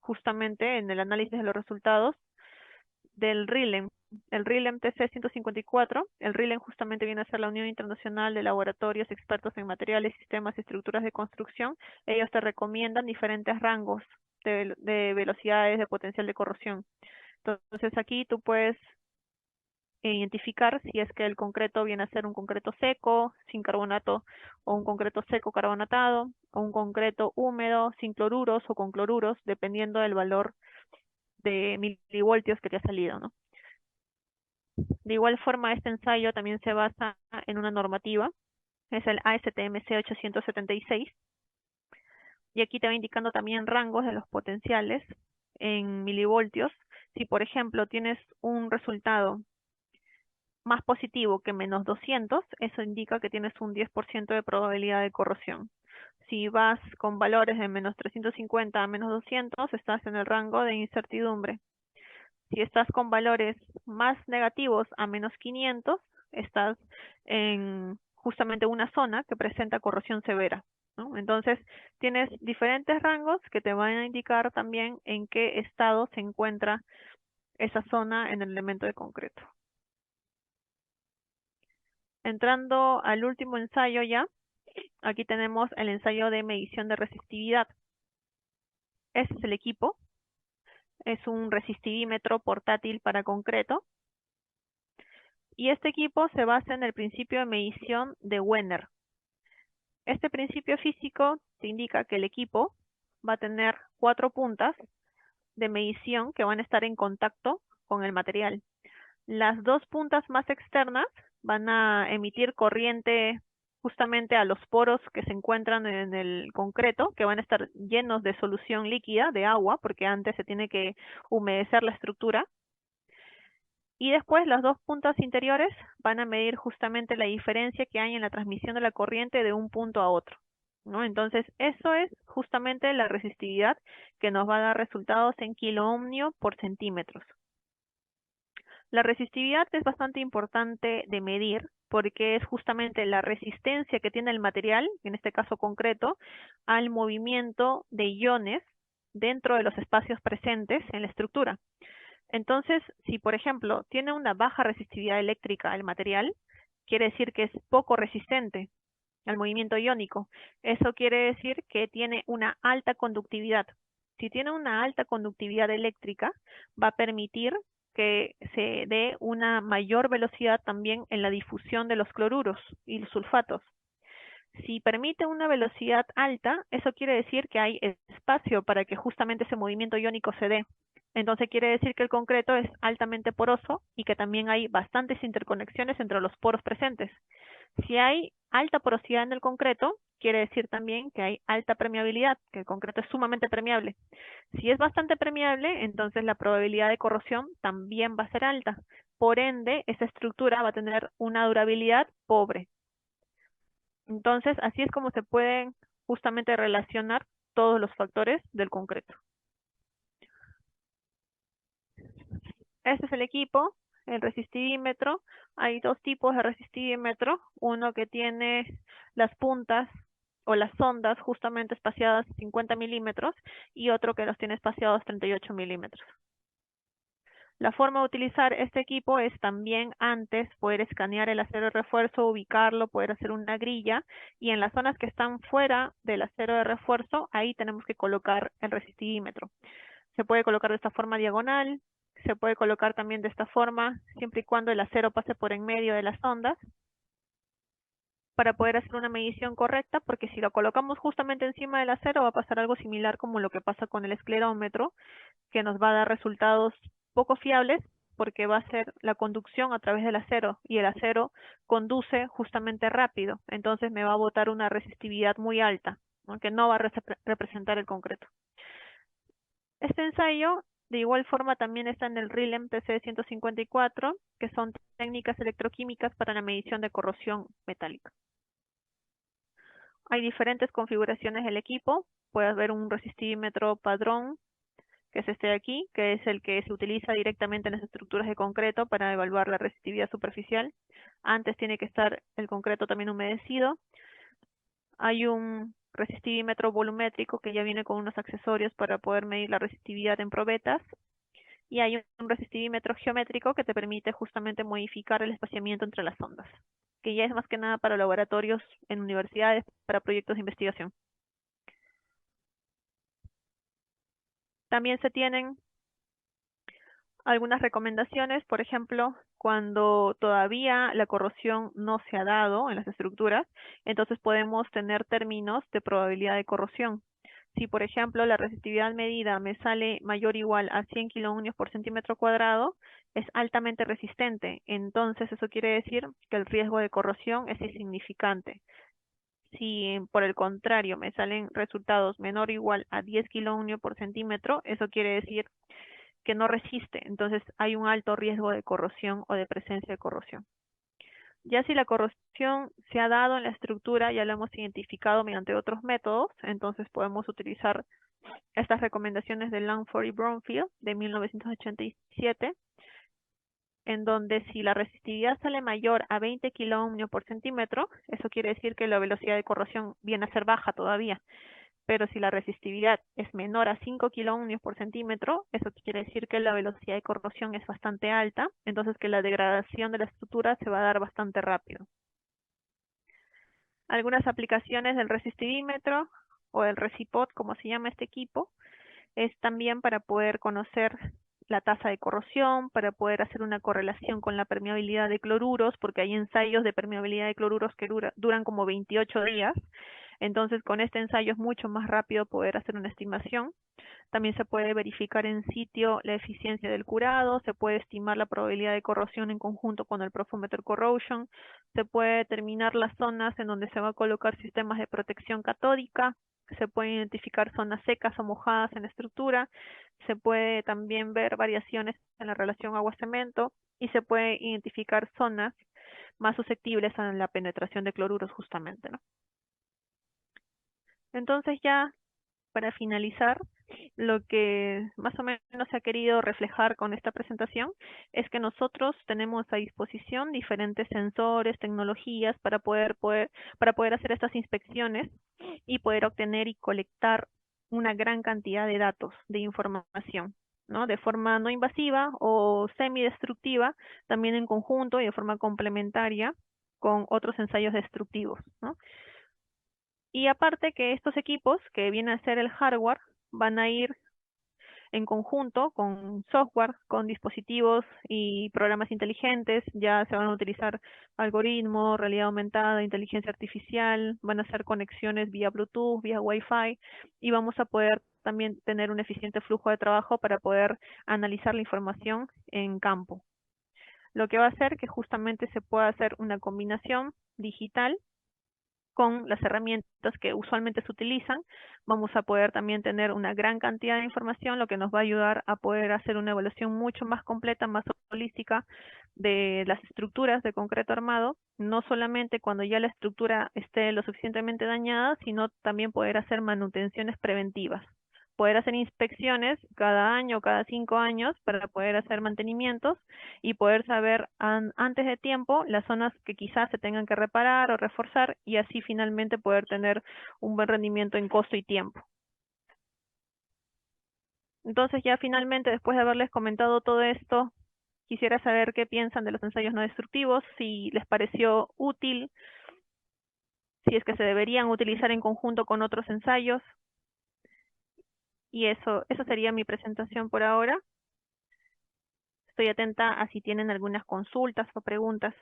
justamente en el análisis de los resultados del RILEM. El RILEM TC 154, el RILEM justamente viene a ser la Unión Internacional de Laboratorios Expertos en Materiales, Sistemas y Estructuras de Construcción. Ellos te recomiendan diferentes rangos de velocidades de potencial de corrosión. Entonces aquí tú puedes identificar si es que el concreto viene a ser un concreto seco, sin carbonato, o un concreto seco carbonatado, o un concreto húmedo, sin cloruros o con cloruros, dependiendo del valor de milivoltios que te ha salido, ¿no? De igual forma, este ensayo también se basa en una normativa, es el ASTM C 876, y aquí te va indicando también rangos de los potenciales en milivoltios. Si, por ejemplo, tienes un resultado más positivo que menos 200, eso indica que tienes un 10% de probabilidad de corrosión. Si vas con valores de menos 350 a menos 200, estás en el rango de incertidumbre. Si estás con valores más negativos a menos 500, estás en justamente una zona que presenta corrosión severa, ¿no? Entonces, tienes diferentes rangos que te van a indicar también en qué estado se encuentra esa zona en el elemento de concreto. Entrando al último ensayo ya, aquí tenemos el ensayo de medición de resistividad. Este es el equipo. Es un resistivímetro portátil para concreto. Y este equipo se basa en el principio de medición de Wenner. Este principio físico te indica que el equipo va a tener 4 puntas de medición que van a estar en contacto con el material. Las 2 puntas más externas van a emitir corriente justamente a los poros que se encuentran en el concreto, que van a estar llenos de solución líquida, de agua, porque antes se tiene que humedecer la estructura. Y después las 2 puntas interiores van a medir justamente la diferencia que hay en la transmisión de la corriente de un punto a otro, ¿no? Entonces, eso es justamente la resistividad que nos va a dar resultados en kiloohmio por centímetros. La resistividad es bastante importante de medir porque es justamente la resistencia que tiene el material, en este caso concreto, al movimiento de iones dentro de los espacios presentes en la estructura. Entonces, si por ejemplo tiene una baja resistividad eléctrica el material, quiere decir que es poco resistente al movimiento iónico. Eso quiere decir que tiene una alta conductividad. Si tiene una alta conductividad eléctrica, va a permitir que se dé una mayor velocidad también en la difusión de los cloruros y los sulfatos. Si permite una velocidad alta, eso quiere decir que hay espacio para que justamente ese movimiento iónico se dé. Entonces quiere decir que el concreto es altamente poroso y que también hay bastantes interconexiones entre los poros presentes. Si hay alta porosidad en el concreto, quiere decir también que hay alta permeabilidad, que el concreto es sumamente permeable. Si es bastante permeable, entonces la probabilidad de corrosión también va a ser alta. Por ende, esa estructura va a tener una durabilidad pobre. Entonces, así es como se pueden justamente relacionar todos los factores del concreto. Este es el equipo, el resistivímetro. Hay 2 tipos de resistivímetro. Uno que tiene las puntas o las sondas justamente espaciadas 50 milímetros y otro que los tiene espaciados 38 milímetros. La forma de utilizar este equipo es también antes poder escanear el acero de refuerzo, ubicarlo, poder hacer una grilla y en las zonas que están fuera del acero de refuerzo, ahí tenemos que colocar el resistivímetro. Se puede colocar de esta forma diagonal, se puede colocar también de esta forma, siempre y cuando el acero pase por en medio de las ondas, para poder hacer una medición correcta, porque si lo colocamos justamente encima del acero va a pasar algo similar como lo que pasa con el esclerómetro, que nos va a dar resultados poco fiables, porque va a ser la conducción a través del acero y el acero conduce justamente rápido, entonces me va a botar una resistividad muy alta, ¿no? Que no va a representar el concreto. Este ensayo de igual forma también está en el RILEM TC 154, que son técnicas electroquímicas para la medición de corrosión metálica. Hay diferentes configuraciones del equipo. Puede haber un resistivímetro padrón, que es este de aquí, que es el que se utiliza directamente en las estructuras de concreto para evaluar la resistividad superficial. Antes tiene que estar el concreto también humedecido. Hay un resistivímetro volumétrico que ya viene con unos accesorios para poder medir la resistividad en probetas. Y hay un resistivímetro geométrico que te permite justamente modificar el espaciamiento entre las ondas, que ya es más que nada para laboratorios en universidades, para proyectos de investigación. También se tienen algunas recomendaciones, por ejemplo, cuando todavía la corrosión no se ha dado en las estructuras, entonces podemos tener términos de probabilidad de corrosión. Si, por ejemplo, la resistividad medida me sale mayor o igual a 100 kiloohmios por centímetro cuadrado, es altamente resistente. Entonces, eso quiere decir que el riesgo de corrosión es insignificante. Si, por el contrario, me salen resultados menor o igual a 10 kiloohmios por centímetro, eso quiere decir que no resiste, entonces hay un alto riesgo de corrosión o de presencia de corrosión. Ya si la corrosión se ha dado en la estructura, ya lo hemos identificado mediante otros métodos, entonces podemos utilizar estas recomendaciones de Langford y Bromfield de 1987, en donde si la resistividad sale mayor a 20 kiloohmios por centímetro, eso quiere decir que la velocidad de corrosión viene a ser baja todavía. Pero si la resistividad es menor a 5 kiloohmios por centímetro, eso quiere decir que la velocidad de corrosión es bastante alta, entonces que la degradación de la estructura se va a dar bastante rápido. Algunas aplicaciones del resistivímetro o el Resipod, como se llama este equipo, es también para poder conocer la tasa de corrosión, para poder hacer una correlación con la permeabilidad de cloruros, porque hay ensayos de permeabilidad de cloruros que duran como 28 días. Entonces, con este ensayo es mucho más rápido poder hacer una estimación. También se puede verificar en sitio la eficiencia del curado, se puede estimar la probabilidad de corrosión en conjunto con el Profometer Corrosion, se puede determinar las zonas en donde se va a colocar sistemas de protección catódica, se pueden identificar zonas secas o mojadas en la estructura, se puede también ver variaciones en la relación agua-cemento y se puede identificar zonas más susceptibles a la penetración de cloruros justamente, ¿no? Entonces ya para finalizar, lo que más o menos se ha querido reflejar con esta presentación es que nosotros tenemos a disposición diferentes sensores, tecnologías para poder hacer estas inspecciones y poder obtener y colectar una gran cantidad de datos, de información, ¿no? De forma no invasiva o semidestructiva, también en conjunto y de forma complementaria con otros ensayos destructivos, ¿no? Y aparte que estos equipos, que viene a ser el hardware, van a ir en conjunto con software, con dispositivos y programas inteligentes. Ya se van a utilizar algoritmos, realidad aumentada, inteligencia artificial, van a hacer conexiones vía Bluetooth, vía Wi-Fi, y vamos a poder también tener un eficiente flujo de trabajo para poder analizar la información en campo. Lo que va a hacer que justamente se pueda hacer una combinación digital con las herramientas que usualmente se utilizan, vamos a poder también tener una gran cantidad de información, lo que nos va a ayudar a poder hacer una evaluación mucho más completa, más holística de las estructuras de concreto armado, no solamente cuando ya la estructura esté lo suficientemente dañada, sino también poder hacer manutenciones preventivas, poder hacer inspecciones cada año o cada 5 años para poder hacer mantenimientos y poder saber antes de tiempo las zonas que quizás se tengan que reparar o reforzar y así finalmente poder tener un buen rendimiento en costo y tiempo. Entonces ya finalmente, después de haberles comentado todo esto, quisiera saber qué piensan de los ensayos no destructivos, si les pareció útil, si es que se deberían utilizar en conjunto con otros ensayos. Y eso sería mi presentación por ahora. Estoy atenta a si tienen algunas consultas o preguntas.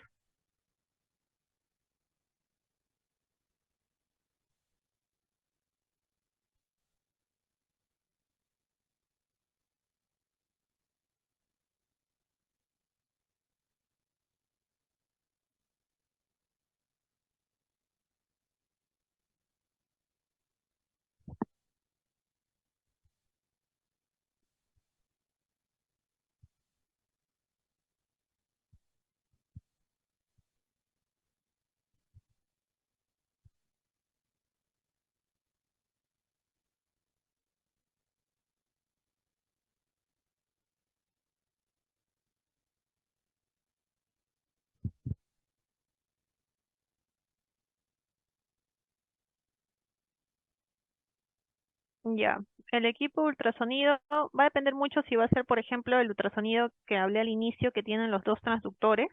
Ya, el equipo ultrasonido va a depender mucho si va a ser, por ejemplo, el ultrasonido que hablé al inicio, que tienen los dos transductores.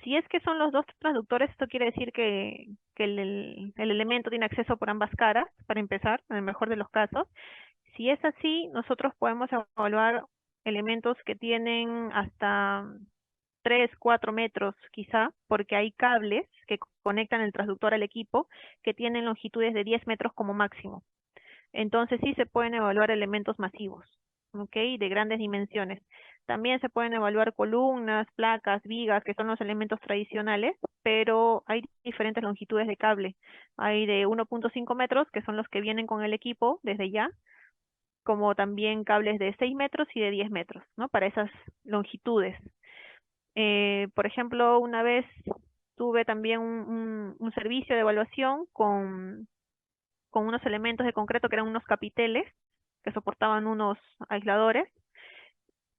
Si es que son los dos transductores, esto quiere decir que el elemento tiene acceso por ambas caras, para empezar, en el mejor de los casos. Si es así, nosotros podemos evaluar elementos que tienen hasta 3, 4 metros quizá, porque hay cables que conectan el transductor al equipo que tienen longitudes de 10 metros como máximo. Entonces sí se pueden evaluar elementos masivos, ¿ok? De grandes dimensiones. También se pueden evaluar columnas, placas, vigas, que son los elementos tradicionales, pero hay diferentes longitudes de cable. Hay de 1.5 metros, que son los que vienen con el equipo desde ya, como también cables de 6 metros y de 10 metros, ¿no? Para esas longitudes. Por ejemplo, una vez tuve también un servicio de evaluación con unos elementos de concreto que eran unos capiteles que soportaban unos aisladores.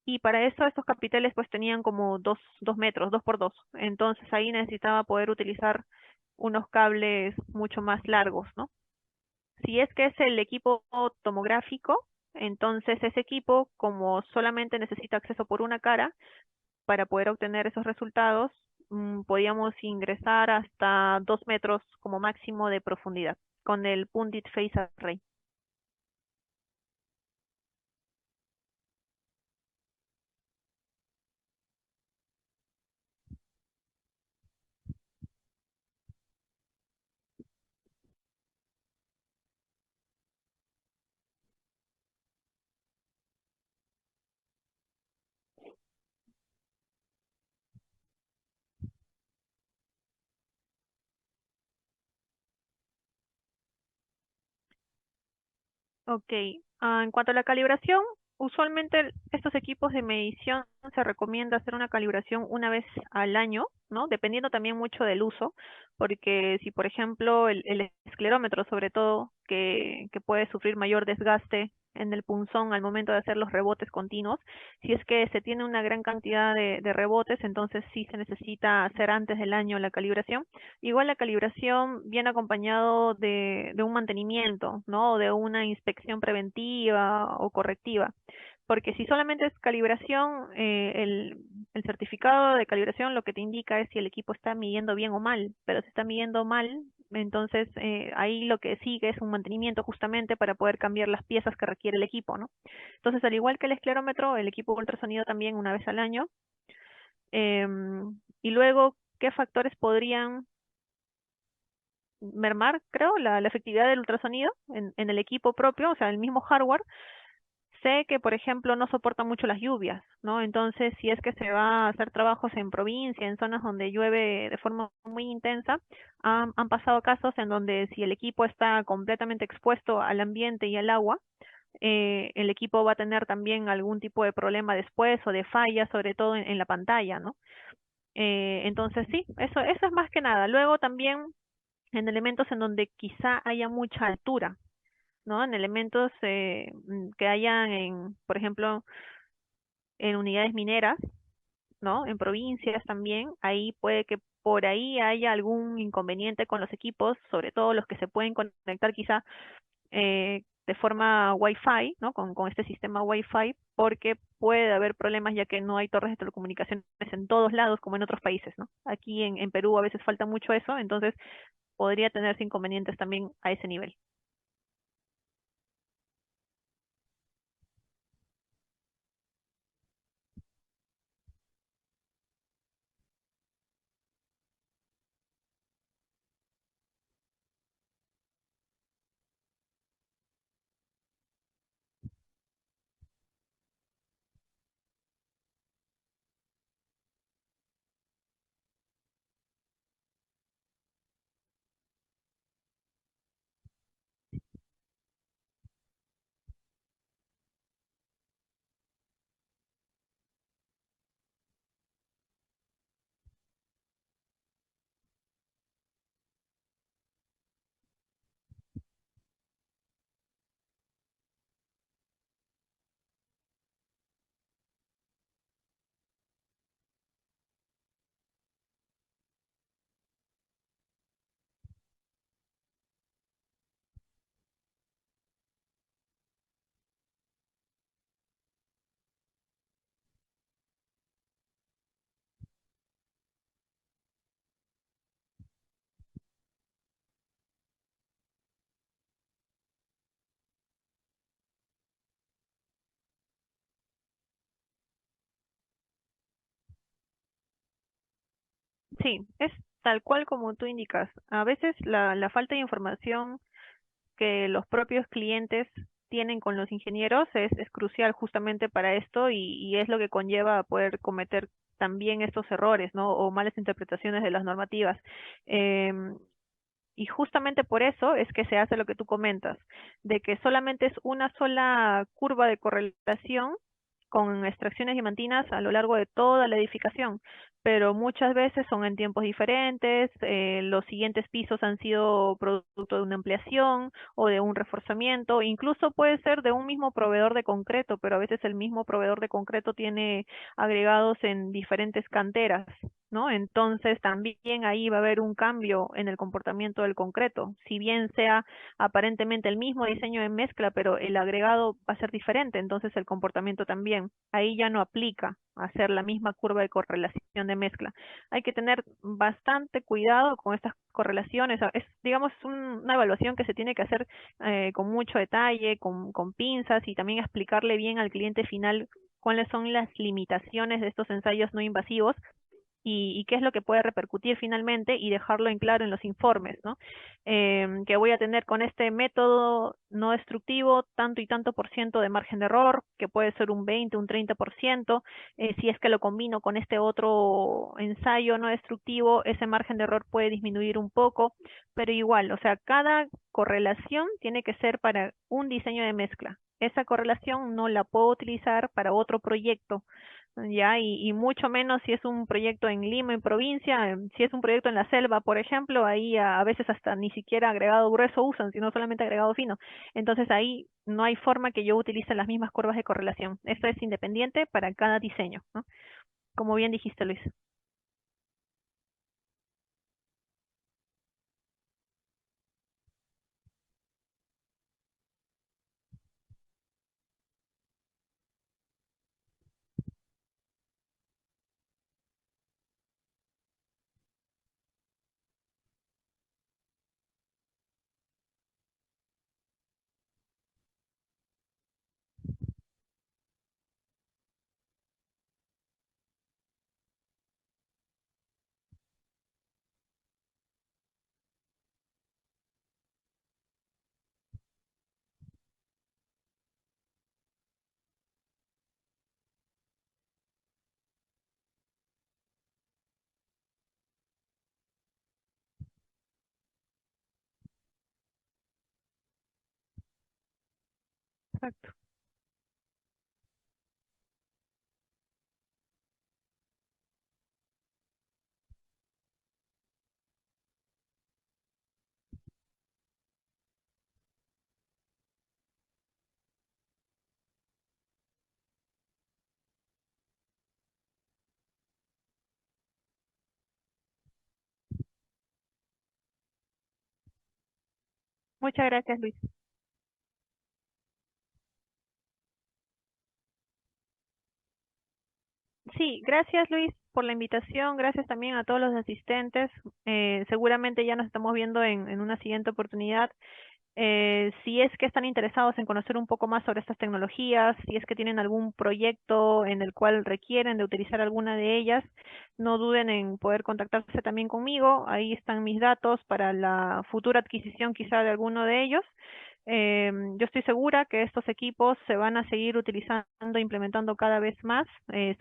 Y para eso estos capiteles pues tenían como dos metros, 2 por 2. Entonces ahí necesitaba poder utilizar unos cables mucho más largos, ¿no? Si es que es el equipo tomográfico, entonces ese equipo, como solamente necesita acceso por una cara, para poder obtener esos resultados, podíamos ingresar hasta 2 metros como máximo de profundidad con el Pundit Phase Array. Ok, en cuanto a la calibración, usualmente estos equipos de medición se recomienda hacer una calibración una vez al año, ¿no? Dependiendo también mucho del uso, porque si por ejemplo el esclerómetro sobre todo, que puede sufrir mayor desgaste en el punzón al momento de hacer los rebotes continuos, si es que se tiene una gran cantidad de rebotes, entonces sí se necesita hacer antes del año la calibración. Igual la calibración viene acompañado de un mantenimiento, ¿no? O de una inspección preventiva o correctiva. Porque si solamente es calibración, el certificado de calibración lo que te indica es si el equipo está midiendo bien o mal. Pero si está midiendo mal, entonces ahí lo que sigue es un mantenimiento justamente para poder cambiar las piezas que requiere el equipo, ¿no? Entonces, al igual que el esclerómetro, el equipo ultrasonido también una vez al año. Y luego, ¿qué factores podrían mermar, creo, la efectividad del ultrasonido en el equipo propio, o sea, el mismo hardware? Sé que, por ejemplo, no soporta mucho las lluvias, ¿no? Entonces, si es que se va a hacer trabajos en provincia, en zonas donde llueve de forma muy intensa, han pasado casos en donde si el equipo está completamente expuesto al ambiente y al agua, el equipo va a tener también algún tipo de problema después o de falla, sobre todo en la pantalla, ¿no? Entonces, sí, eso es más que nada. Luego también en elementos en donde quizá haya mucha altura, ¿no? En elementos que hayan, por ejemplo, en unidades mineras, ¿no? En provincias también, ahí puede que por ahí haya algún inconveniente con los equipos, sobre todo los que se pueden conectar quizá de forma Wi-Fi, ¿no? Con este sistema Wi-Fi, porque puede haber problemas ya que no hay torres de telecomunicaciones en todos lados como en otros países, ¿no? Aquí en Perú a veces falta mucho eso, entonces podría tenerse inconvenientes también a ese nivel. Sí, es tal cual como tú indicas. A veces la falta de información que los propios clientes tienen con los ingenieros es crucial justamente para esto y es lo que conlleva a poder cometer también estos errores, ¿no? O malas interpretaciones de las normativas. Em, y justamente por eso es que se hace lo que tú comentas, de que solamente es una sola curva de correlación con extracciones diamantinas a lo largo de toda la edificación, pero muchas veces son en tiempos diferentes, los siguientes pisos han sido producto de una ampliación o de un reforzamiento, incluso puede ser de un mismo proveedor de concreto, pero a veces el mismo proveedor de concreto tiene agregados en diferentes canteras, ¿no? Entonces también ahí va a haber un cambio en el comportamiento del concreto. Si bien sea aparentemente el mismo diseño de mezcla, pero el agregado va a ser diferente, entonces el comportamiento también. Ahí ya no aplica hacer la misma curva de correlación de mezcla. Hay que tener bastante cuidado con estas correlaciones. Es, digamos, una evaluación que se tiene que hacer con mucho detalle, con pinzas y también explicarle bien al cliente final cuáles son las limitaciones de estos ensayos no invasivos y qué es lo que puede repercutir finalmente y dejarlo en claro en los informes, ¿no? Que voy a tener con este método no destructivo tanto y tanto por ciento de margen de error, que puede ser un 20, un 30%, si es que lo combino con este otro ensayo no destructivo, ese margen de error puede disminuir un poco, pero igual, o sea, cada correlación tiene que ser para un diseño de mezcla. Esa correlación no la puedo utilizar para otro proyecto ya, y mucho menos si es un proyecto en Lima, en provincia, si es un proyecto en la selva, por ejemplo, ahí a veces hasta ni siquiera agregado grueso usan, sino solamente agregado fino. Entonces ahí no hay forma que yo utilice las mismas curvas de correlación. Esto es independiente para cada diseño, ¿no? Como bien dijiste, Luis. Exacto. Muchas gracias, Luis. Sí, gracias, Luis, por la invitación. Gracias también a todos los asistentes. Seguramente ya nos estamos viendo en una siguiente oportunidad. Si es que están interesados en conocer un poco más sobre estas tecnologías, si es que tienen algún proyecto en el cual requieren de utilizar alguna de ellas, no duden en poder contactarse también conmigo. Ahí están mis datos para la futura adquisición quizá de alguno de ellos. Yo estoy segura que estos equipos se van a seguir utilizando e implementando cada vez más.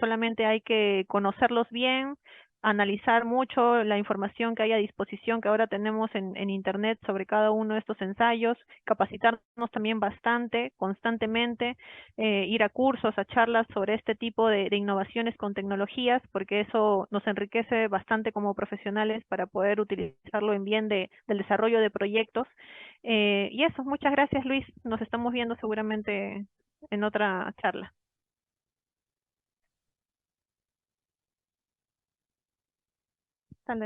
Solamente hay que conocerlos bien, analizar mucho la información que hay a disposición que ahora tenemos en Internet sobre cada uno de estos ensayos, capacitarnos también bastante, constantemente, ir a cursos, a charlas sobre este tipo de innovaciones con tecnologías, porque eso nos enriquece bastante como profesionales para poder utilizarlo en bien del desarrollo de proyectos. Y eso, muchas gracias, Luis. Nos estamos viendo seguramente en otra charla. Hasta luego.